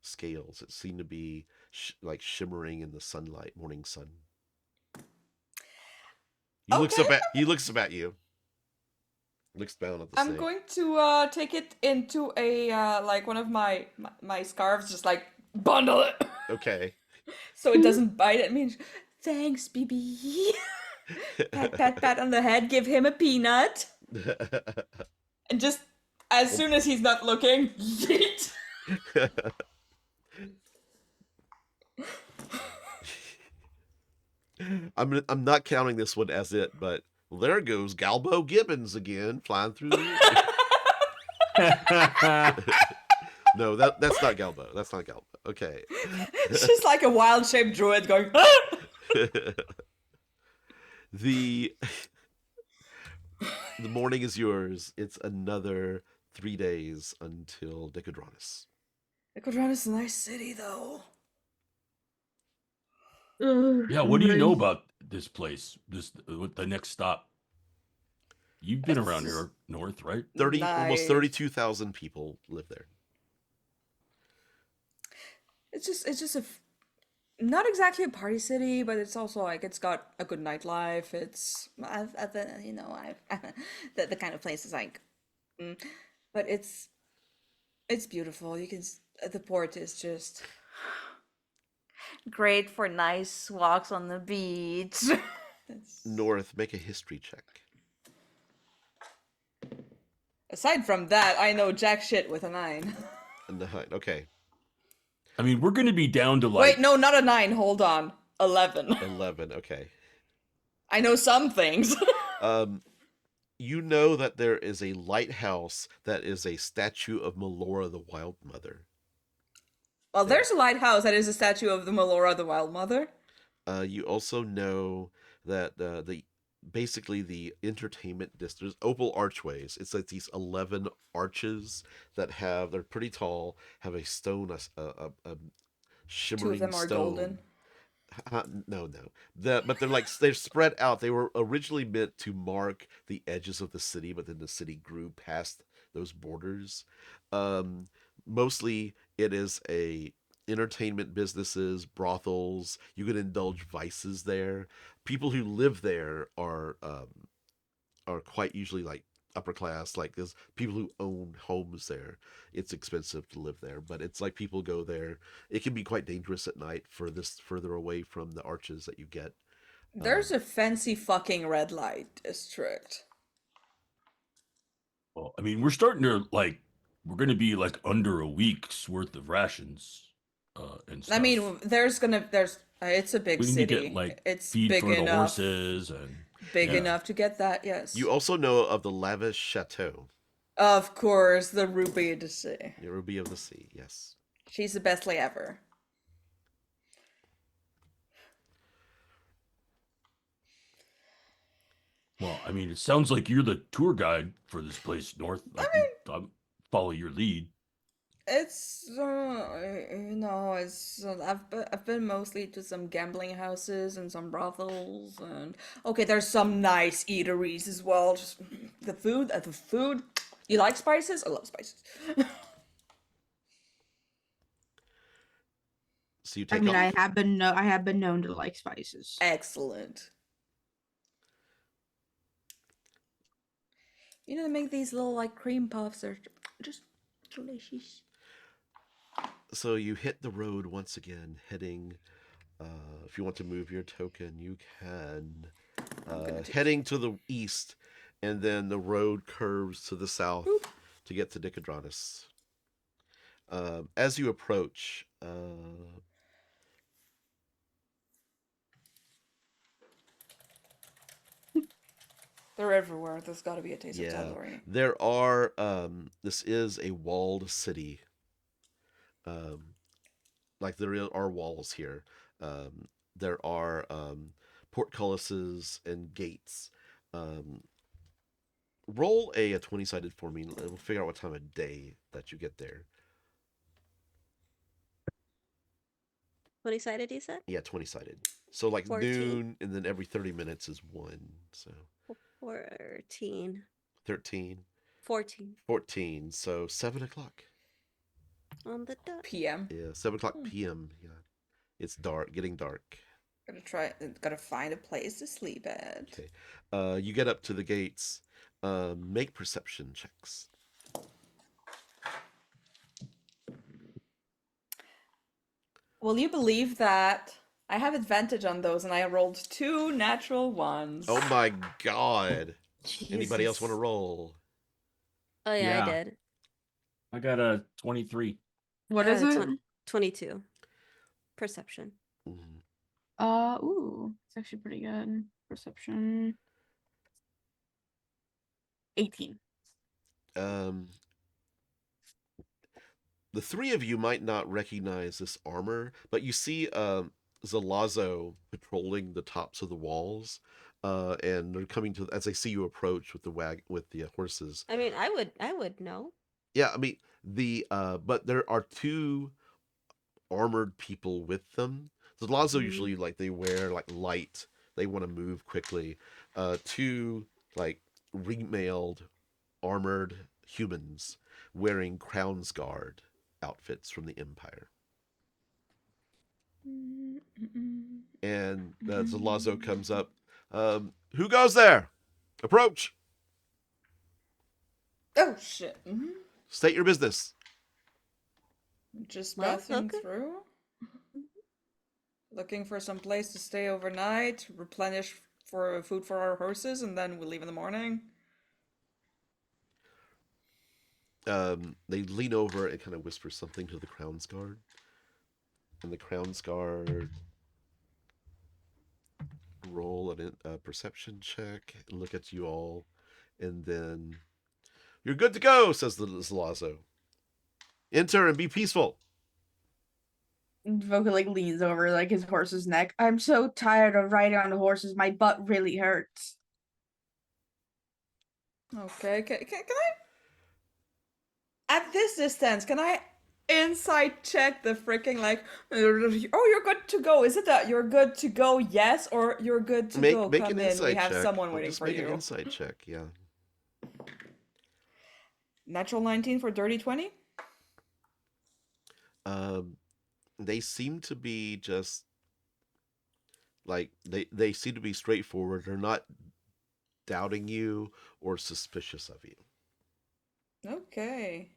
scales that seem to be like shimmering in the sunlight, morning sun. He looks up at you. Looks down at the I'm snake. going to take it into a like one of my scarves, just like bundle it Okay. so it doesn't bite at me. Thanks, BB. pat on the head, give him a peanut, and just as soon as he's not looking, yeet. I'm not counting this one as it, but there goes Galbo Gibbons again, flying through the air. No, that's not Galbo. That's not Galbo. Okay. It's just like a wild shaped druid going. Ah! The morning is yours. It's another 3 days until Nicodranas. Nicodranas is a nice city, though. Yeah, what do you know about this place? The next stop. You've been around here north, right? Almost Nice. 32,000 people live there. It's just not exactly a party city, but it's also like it's got a good nightlife. It's the kind of place is like, but it's beautiful. The port is just great for nice walks on the beach. North, make a history check. Aside from that, I know jack shit with a 9. A 9. Okay. I mean, we're going to be down to Wait, no, not a 9. Hold on. 11. 11. Okay. I know some things. You know that there is a lighthouse that is a statue of Melora the Wild Mother. Well, there's a lighthouse that is a statue of the Melora the Wild Mother. You also know that basically the entertainment district, opal archways. It's like these 11 arches that they're pretty tall, have a stone, a shimmering 2 of them are stone. golden. No. But they're spread out. They were originally meant to mark the edges of the city, but then the city grew past those borders. Mostly it is a entertainment businesses, brothels. You can indulge vices there. People who live there are quite usually like upper class. Like there's people who own homes there. It's expensive to live there, but it's like people go there. It can be quite dangerous at night further away from the arches that you get. There's a fancy fucking red light district. Well, I mean, we're starting to we're going to be like under a week's worth of rations and stuff. I mean, it's a big we need city. to get It's feed big for the enough. horses and Big enough to get that, yes. You also know of the lavish chateau. Of course, the Ruby of the Sea. The Ruby of the Sea, yes. She's the best lay ever. Well, I mean, it sounds like you're the tour guide for this place, North. I'll follow your lead. It's I've been mostly to some gambling houses and some brothels, and okay, there's some nice eateries as well. Just the food. You like spices? I love spices. So you take. I mean, I have been known to like spices. Excellent. You know, they make these little like cream puffs. They're just delicious. So you hit the road once again, heading. If you want to move your token, you can. Heading to the east, and then the road curves to the south to get to Nicodranas. As you approach, They're everywhere. There's got to be a taste of Tal'Dorei. there are. This is a walled city. Like there are walls here. There are portcullises and gates. Roll a 20-sided for me. We'll figure out what time of day that you get there. 20-sided, you said? Yeah, 20-sided. So like 14. noon, and then every 30 minutes is 1. So 14. 13. 14. 14. So 7 o'clock. On the dot. PM. Yeah, 7 o'clock p.m. Yeah, it's dark, getting dark. Gotta find a place to sleep at. Okay. You get up to the gates. Make perception checks. Will you believe that I have advantage on those, and I rolled 2 natural ones? Oh my god. Anybody else Jesus. want to roll? Oh, yeah, Yeah. I did. I got a 23. What I is got it? a 22. Perception. Mhm. Ooh, it's actually pretty good. Perception. 18. The three of you might not recognize this armor, but you see Zalazo patrolling the tops of the walls, and they're coming to as they see you approach with the horses. I mean, I would know. Yeah, I mean but there are 2 armored people with them. Zalazo usually they wear light. They want to move quickly. 2 remailed armored humans wearing Crown's Guard outfits from the Empire. And Zalazo comes up. Who goes there? Approach. Oh shit. State your business. Just Well, passing okay. through. Looking for some place to stay overnight, replenish for food for our horses, and then we'll leave in the morning. they lean over and kind of whisper something to the Crown's Guard. And the Crown's Guard roll a perception check and look at you all. And then, "You're good to go," says the Zalazo. "Enter and be peaceful." Voka like leans over like his horse's neck. I'm so tired of riding on the horses. My butt really hurts. Okay, can I, at this distance, can I insight check the freaking like, oh, you're good to go. Is it that you're good to go, yes, or you're good to go, Make come an in, we insight have check. someone waiting Just for make you. an insight check, yeah. Natural 19 for dirty 20? They seem to be just like they seem to be straightforward. They're not doubting you or suspicious of you. Okay.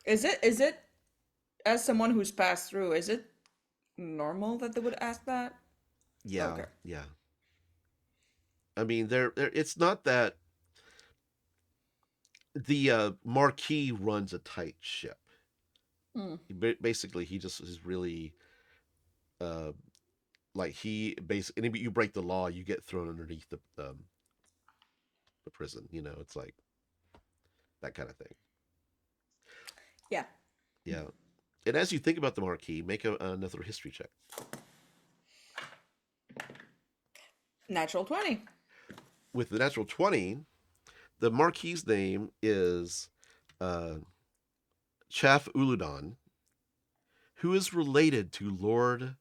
Is it as someone who's passed through, is it normal that they would ask that? Yeah, Okay. yeah. I mean, they're it's not that the Marquis runs a tight ship. Basically, he just is really like basically, you break the law, you get thrown underneath the prison. You know, it's like that kind of thing. Yeah. Yeah. And as you think about the Marquis, make another history check. Natural 20. With the natural 20, the Marquis's name is Chaff Uludon, who is related to Lord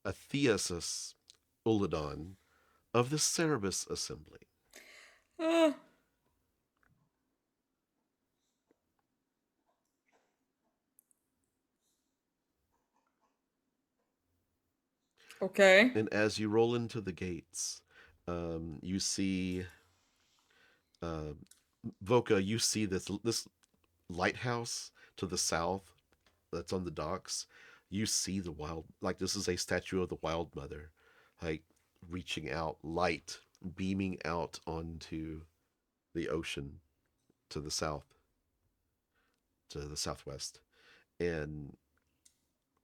Atheasus Uludon of the Cerebus Assembly. Okay. And as you roll into the gates, you see Voka. You see this lighthouse to the south that's on the docks. You see the wild, like this is a statue of the Wild Mother, like reaching out, light beaming out onto the ocean to the south, to the southwest, and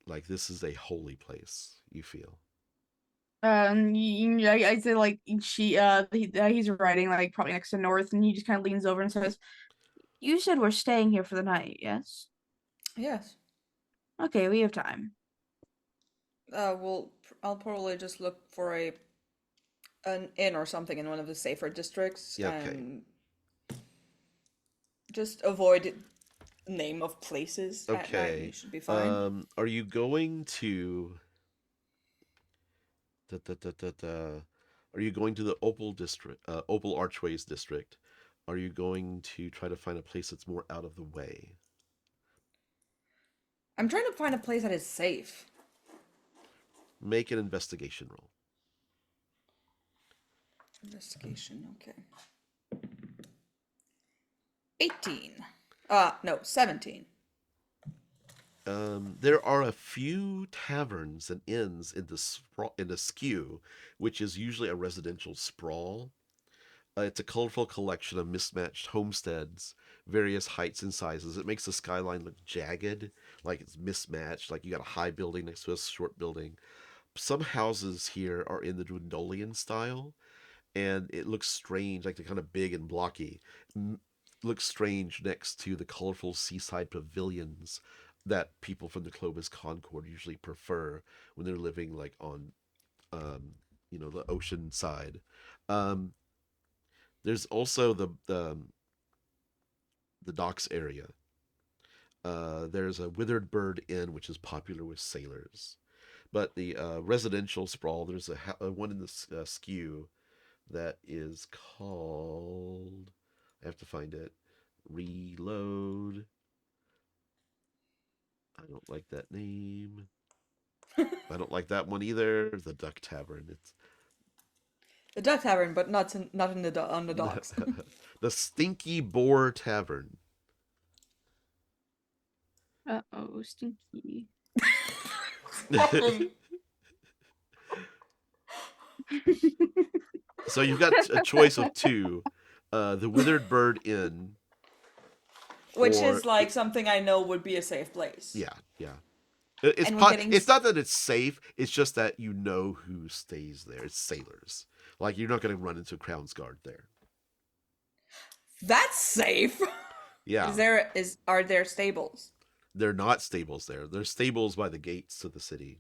like this is a holy place. You feel. I say like he's riding like probably next to North, and he just kind of leans over and says, "You said we're staying here for the night, yes? Yes. Okay, we have time." Well, I'll probably just look for an inn or something in one of the safer districts, Yeah, okay. and just avoid name of places at night. Okay. You should be fine. Are you going to? Are you going to the Opal district, Opal Archways district? Are you going to try to find a place that's more out of the way? I'm trying to find a place that is safe. Make an investigation roll. Investigation, okay. 18. No, 17. There are a few taverns and inns in the skew, which is usually a residential sprawl. It's a colorful collection of mismatched homesteads, various heights and sizes. It makes the skyline look jagged, like it's mismatched, like you got a high building next to a short building. Some houses here are in the Dwindolian style, and it looks strange, like they're kind of big and blocky. Looks strange next to the colorful seaside pavilions that people from the Clovis Concord usually prefer when they're living like on, the ocean side. There's also the docks area. There's a Withered Bird Inn, which is popular with sailors. But the residential sprawl, there's a one in the skew that is called. I have to find it. Reload. I don't like that name. I don't like that one either. The Duck Tavern. It's The Duck Tavern, but not in the on the docks. the Stinky Boar Tavern. Uh-oh, stinky. So you've got a choice of two. The Withered Bird Inn Which or is like something I know would be a safe place. yeah, yeah. It's And we're getting it's not that it's safe. It's just that you know who stays there. It's sailors. Like you're not going to run into Crown's Guard there. That's safe. Yeah, Are there stables? they're not stables there. There's stables by the gates to the city.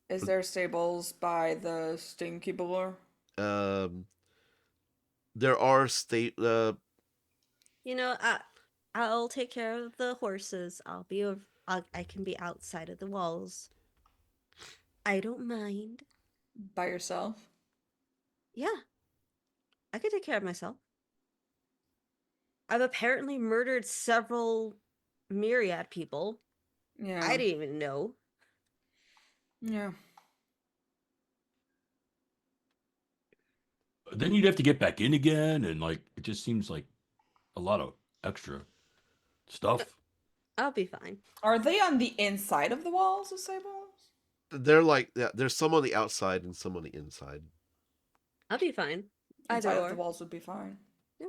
Is there stables by the Stinky Boar? Um, there are You know, I'll take care of the horses. I can be outside of the walls. I don't mind. By yourself? Yeah, I can take care of myself. I've apparently murdered several myriad people. Yeah. I didn't even know. Yeah. Then you'd have to get back in again, and like it just seems like a lot of extra stuff. I'll be fine. Are they on the inside of the walls, the stables? They're like there's some on the outside and some on the inside. I'll be fine. Either Inside or. of the walls would be fine. Yeah.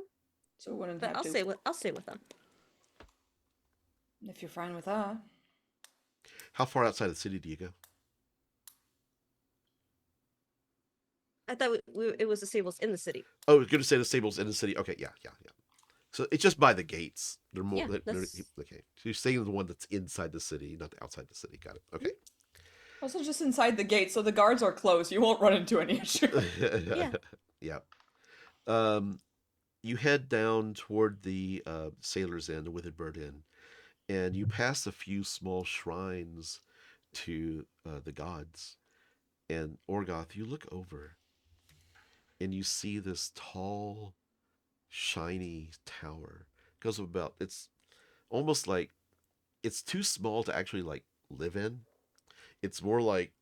So we wouldn't But have I'll to. stay with them. If you're fine with that. How far outside the city do you go? I thought it was the stables in the city. Oh, you're going to say the stables in the city. Okay, yeah. So it's just by the gates. They're more. Yeah, Okay. So you're saying the one that's inside the city, not outside the city. Got it. Okay. Also, just inside the gate, so the guards are closed. You won't run into any issue. Yeah. You head down toward the Sailor's Inn, the Withered Bird Inn, and you pass a few small shrines to the gods. And Orgoth, you look over, and you see this tall, shiny tower. It's almost like it's too small to actually like live in. It's more like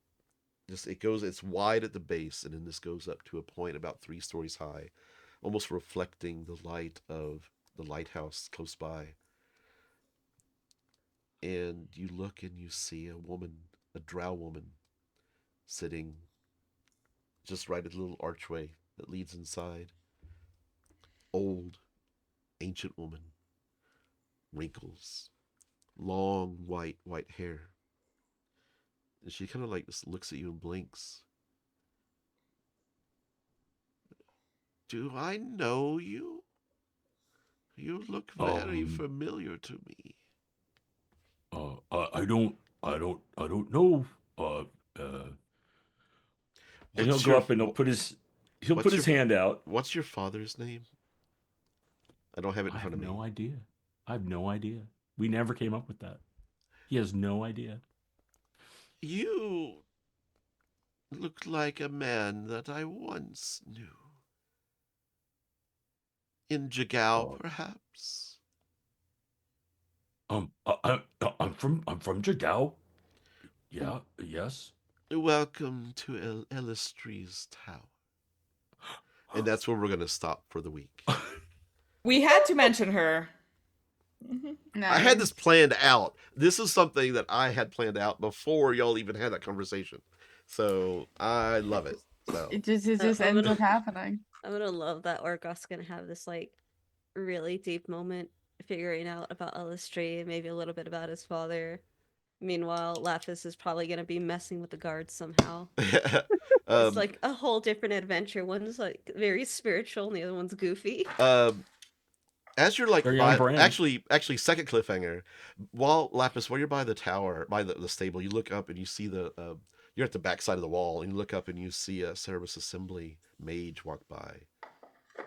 it's wide at the base, and then this goes up to a point about 3 stories high, almost reflecting the light of the lighthouse close by. And you look and you see a drow woman, sitting just right at the little archway that leads inside. Old, ancient woman, wrinkles, long white hair. And she kind of like just looks at you and blinks. Do I know you? You look very familiar to me. I don't know. And he'll go up and he'll put his hand out. What's your father's name? I don't have it in front of me. I have no idea. We never came up with that. He has no idea. You look like a man that I once knew. In Jagao, perhaps? I'm from Jagao. Yeah, yes. Welcome to Elistree's Tower. And that's where we're going to stop for the week. We had to mention her. I had this planned out. This is something that I had planned out before y'all even had that conversation. So I love it. So It just ends up happening. I'm gonna love that Orgoth's gonna have this like really deep moment figuring out about Elistre, maybe a little bit about his father. Meanwhile, Laphus is probably gonna be messing with the guards somehow. It's like a whole different adventure. One's like very spiritual, and the other one's goofy. As you're like actually second cliffhanger, while you're by the tower, by the stable, you look up and you see you're at the back side of the wall, and you look up and you see a Cerebus Assembly mage walk by,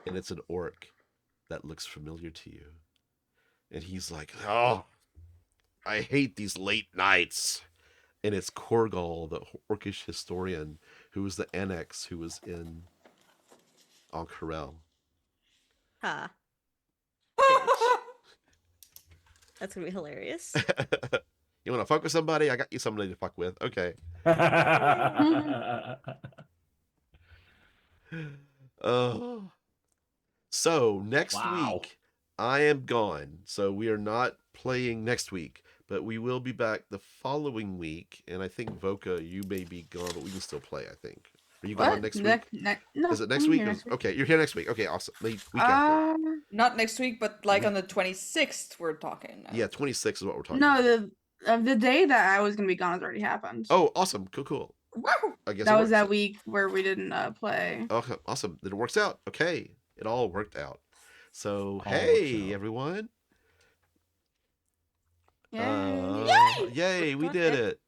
and it's an orc that looks familiar to you, and he's like, "Oh, I hate these late nights," and it's Korgal, the orcish historian, who was the annex who was in Ank'Harel. Ha. That's gonna be hilarious. You want to fuck with somebody? I got you somebody to fuck with. Okay. So next week I am gone, so we are not playing next week, but we will be back the following week. And I think Voka, you may be gone, but we can still play. I think Are you gone next week? No, Is it next I'm week? here next week. Okay, you're here next week. Okay, awesome. Week after. Not next week, but like on the 26th, we're talking. Yeah, 26 is what we're talking No, about. the day that I was gonna be gone has already happened. Oh, awesome. Cool. Wow. I guess that was that week where we didn't play. Okay, awesome. Then it works out. Okay, it all worked out. So, All hey, works out. everyone. Yay! Yay, we did it.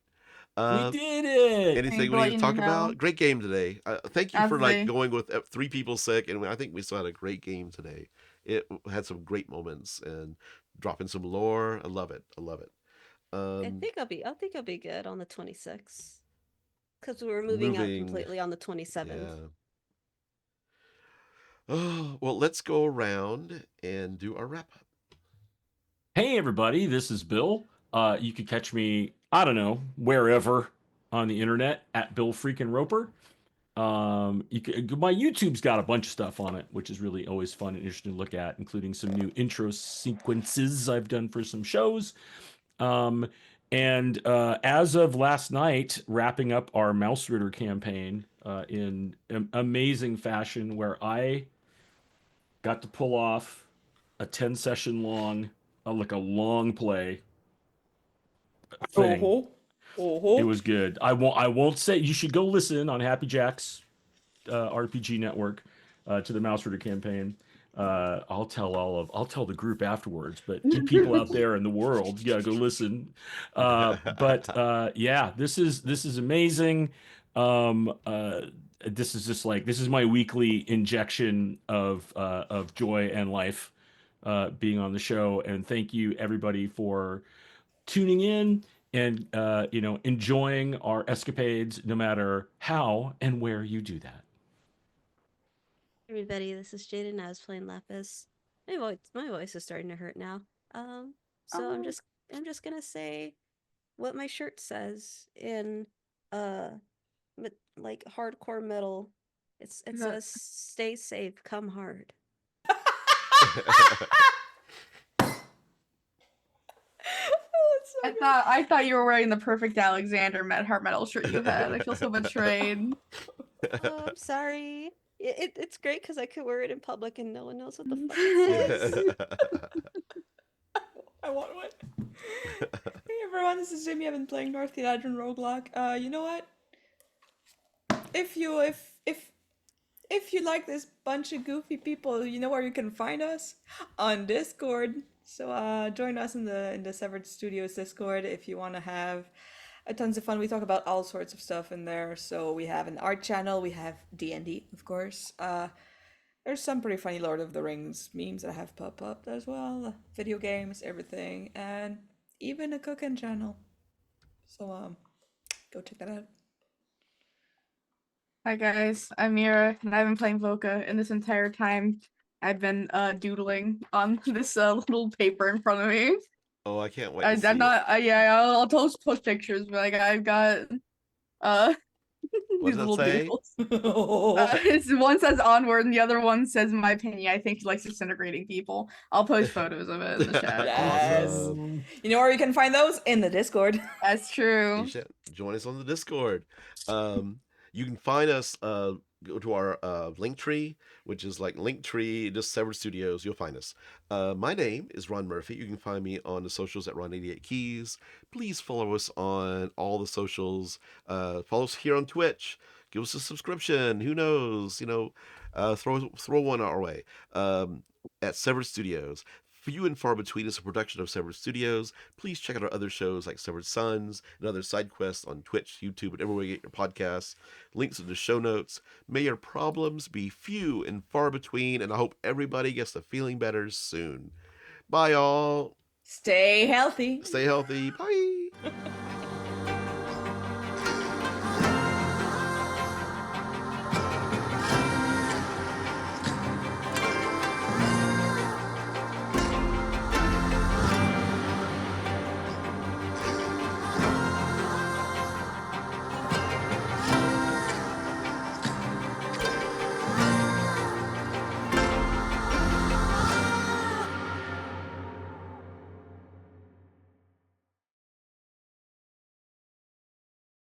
We did it. Anything we need to talk about? Great game today. Thank you for like going with 3 people sick, and I think we still had a great game today. It had some great moments and dropping some lore. I love it. I think I'll be good on the 26th. Because we're moving out completely on the 27th. Yeah. Oh, well, let's go around and do our wrap up. Hey, everybody, this is Bill. You could catch me, I don't know, wherever on the internet at Bill Freakin' Roper. My YouTube's got a bunch of stuff on it, which is really always fun and interesting to look at, including some new intro sequences I've done for some shows. And as of last night, wrapping up our Mouse Ritter campaign in amazing fashion, where I got to pull off a 10-session long, like a long play thing. It was good. I won't say. You should go listen on Happy Jack's RPG network to the Mouse Ritter campaign. I'll tell the group afterwards, but you people out there in the world, you gotta go listen. Yeah, this is amazing. This is just like, this is my weekly injection of joy and life being on the show. And thank you everybody for tuning in and enjoying our escapades, no matter how and where you do that. Everybody, this is Jaiden. I was playing Laphus. My voice is starting to hurt now. So I'm just gonna say what my shirt says in like hardcore metal. It says "Stay safe, come hard." I thought you were wearing the perfect Alexander hard metal shirt you had. I feel so betrayed. Oh, I'm sorry. It's great because I could wear it in public and no one knows what the fuck it says. I want one. Hey everyone, this is Jaime. I've been playing North Theodadron Roguelike. You know what? If you like this bunch of goofy people, you know where you can find us? On Discord. So join us in the Severed Studios Discord if you want to have tons of fun. We talk about all sorts of stuff in there. So we have an art channel, we have D&D, of course. There's some pretty funny Lord of the Rings memes that have popped up as well. Video games, everything, and even a cooking channel. So go check that out. Hi guys, I'm Mira, and I've been playing Voka, and this entire time I've been doodling on this little paper in front of me. Oh, I can't wait. I'll post pictures, but like I've got What these does little it say? doodles. One says onward, and the other one says, in my opinion, I think he likes disintegrating people. I'll post photos of it in the chat. Yes. Awesome. You know where you can find those? In the Discord. That's true. You should join us on the Discord. You can find us. Go to our Linktree, which is like Linktree, just Severed Studios. You'll find us. My name is Ron Murphy. You can find me on the socials at Ron88Keys. Please follow us on all the socials. Follow us here on Twitch. Give us a subscription. Who knows? Throw one our way. At Severed Studios. Few and Far Between is a production of Severed Studios. Please check out our other shows like Severed Sons and other side quests on Twitch, YouTube, and everywhere you get your podcasts. Links in the show notes. May your problems be few and far between, and I hope everybody gets to feeling better soon. Bye, all. Stay healthy. Stay healthy. Bye.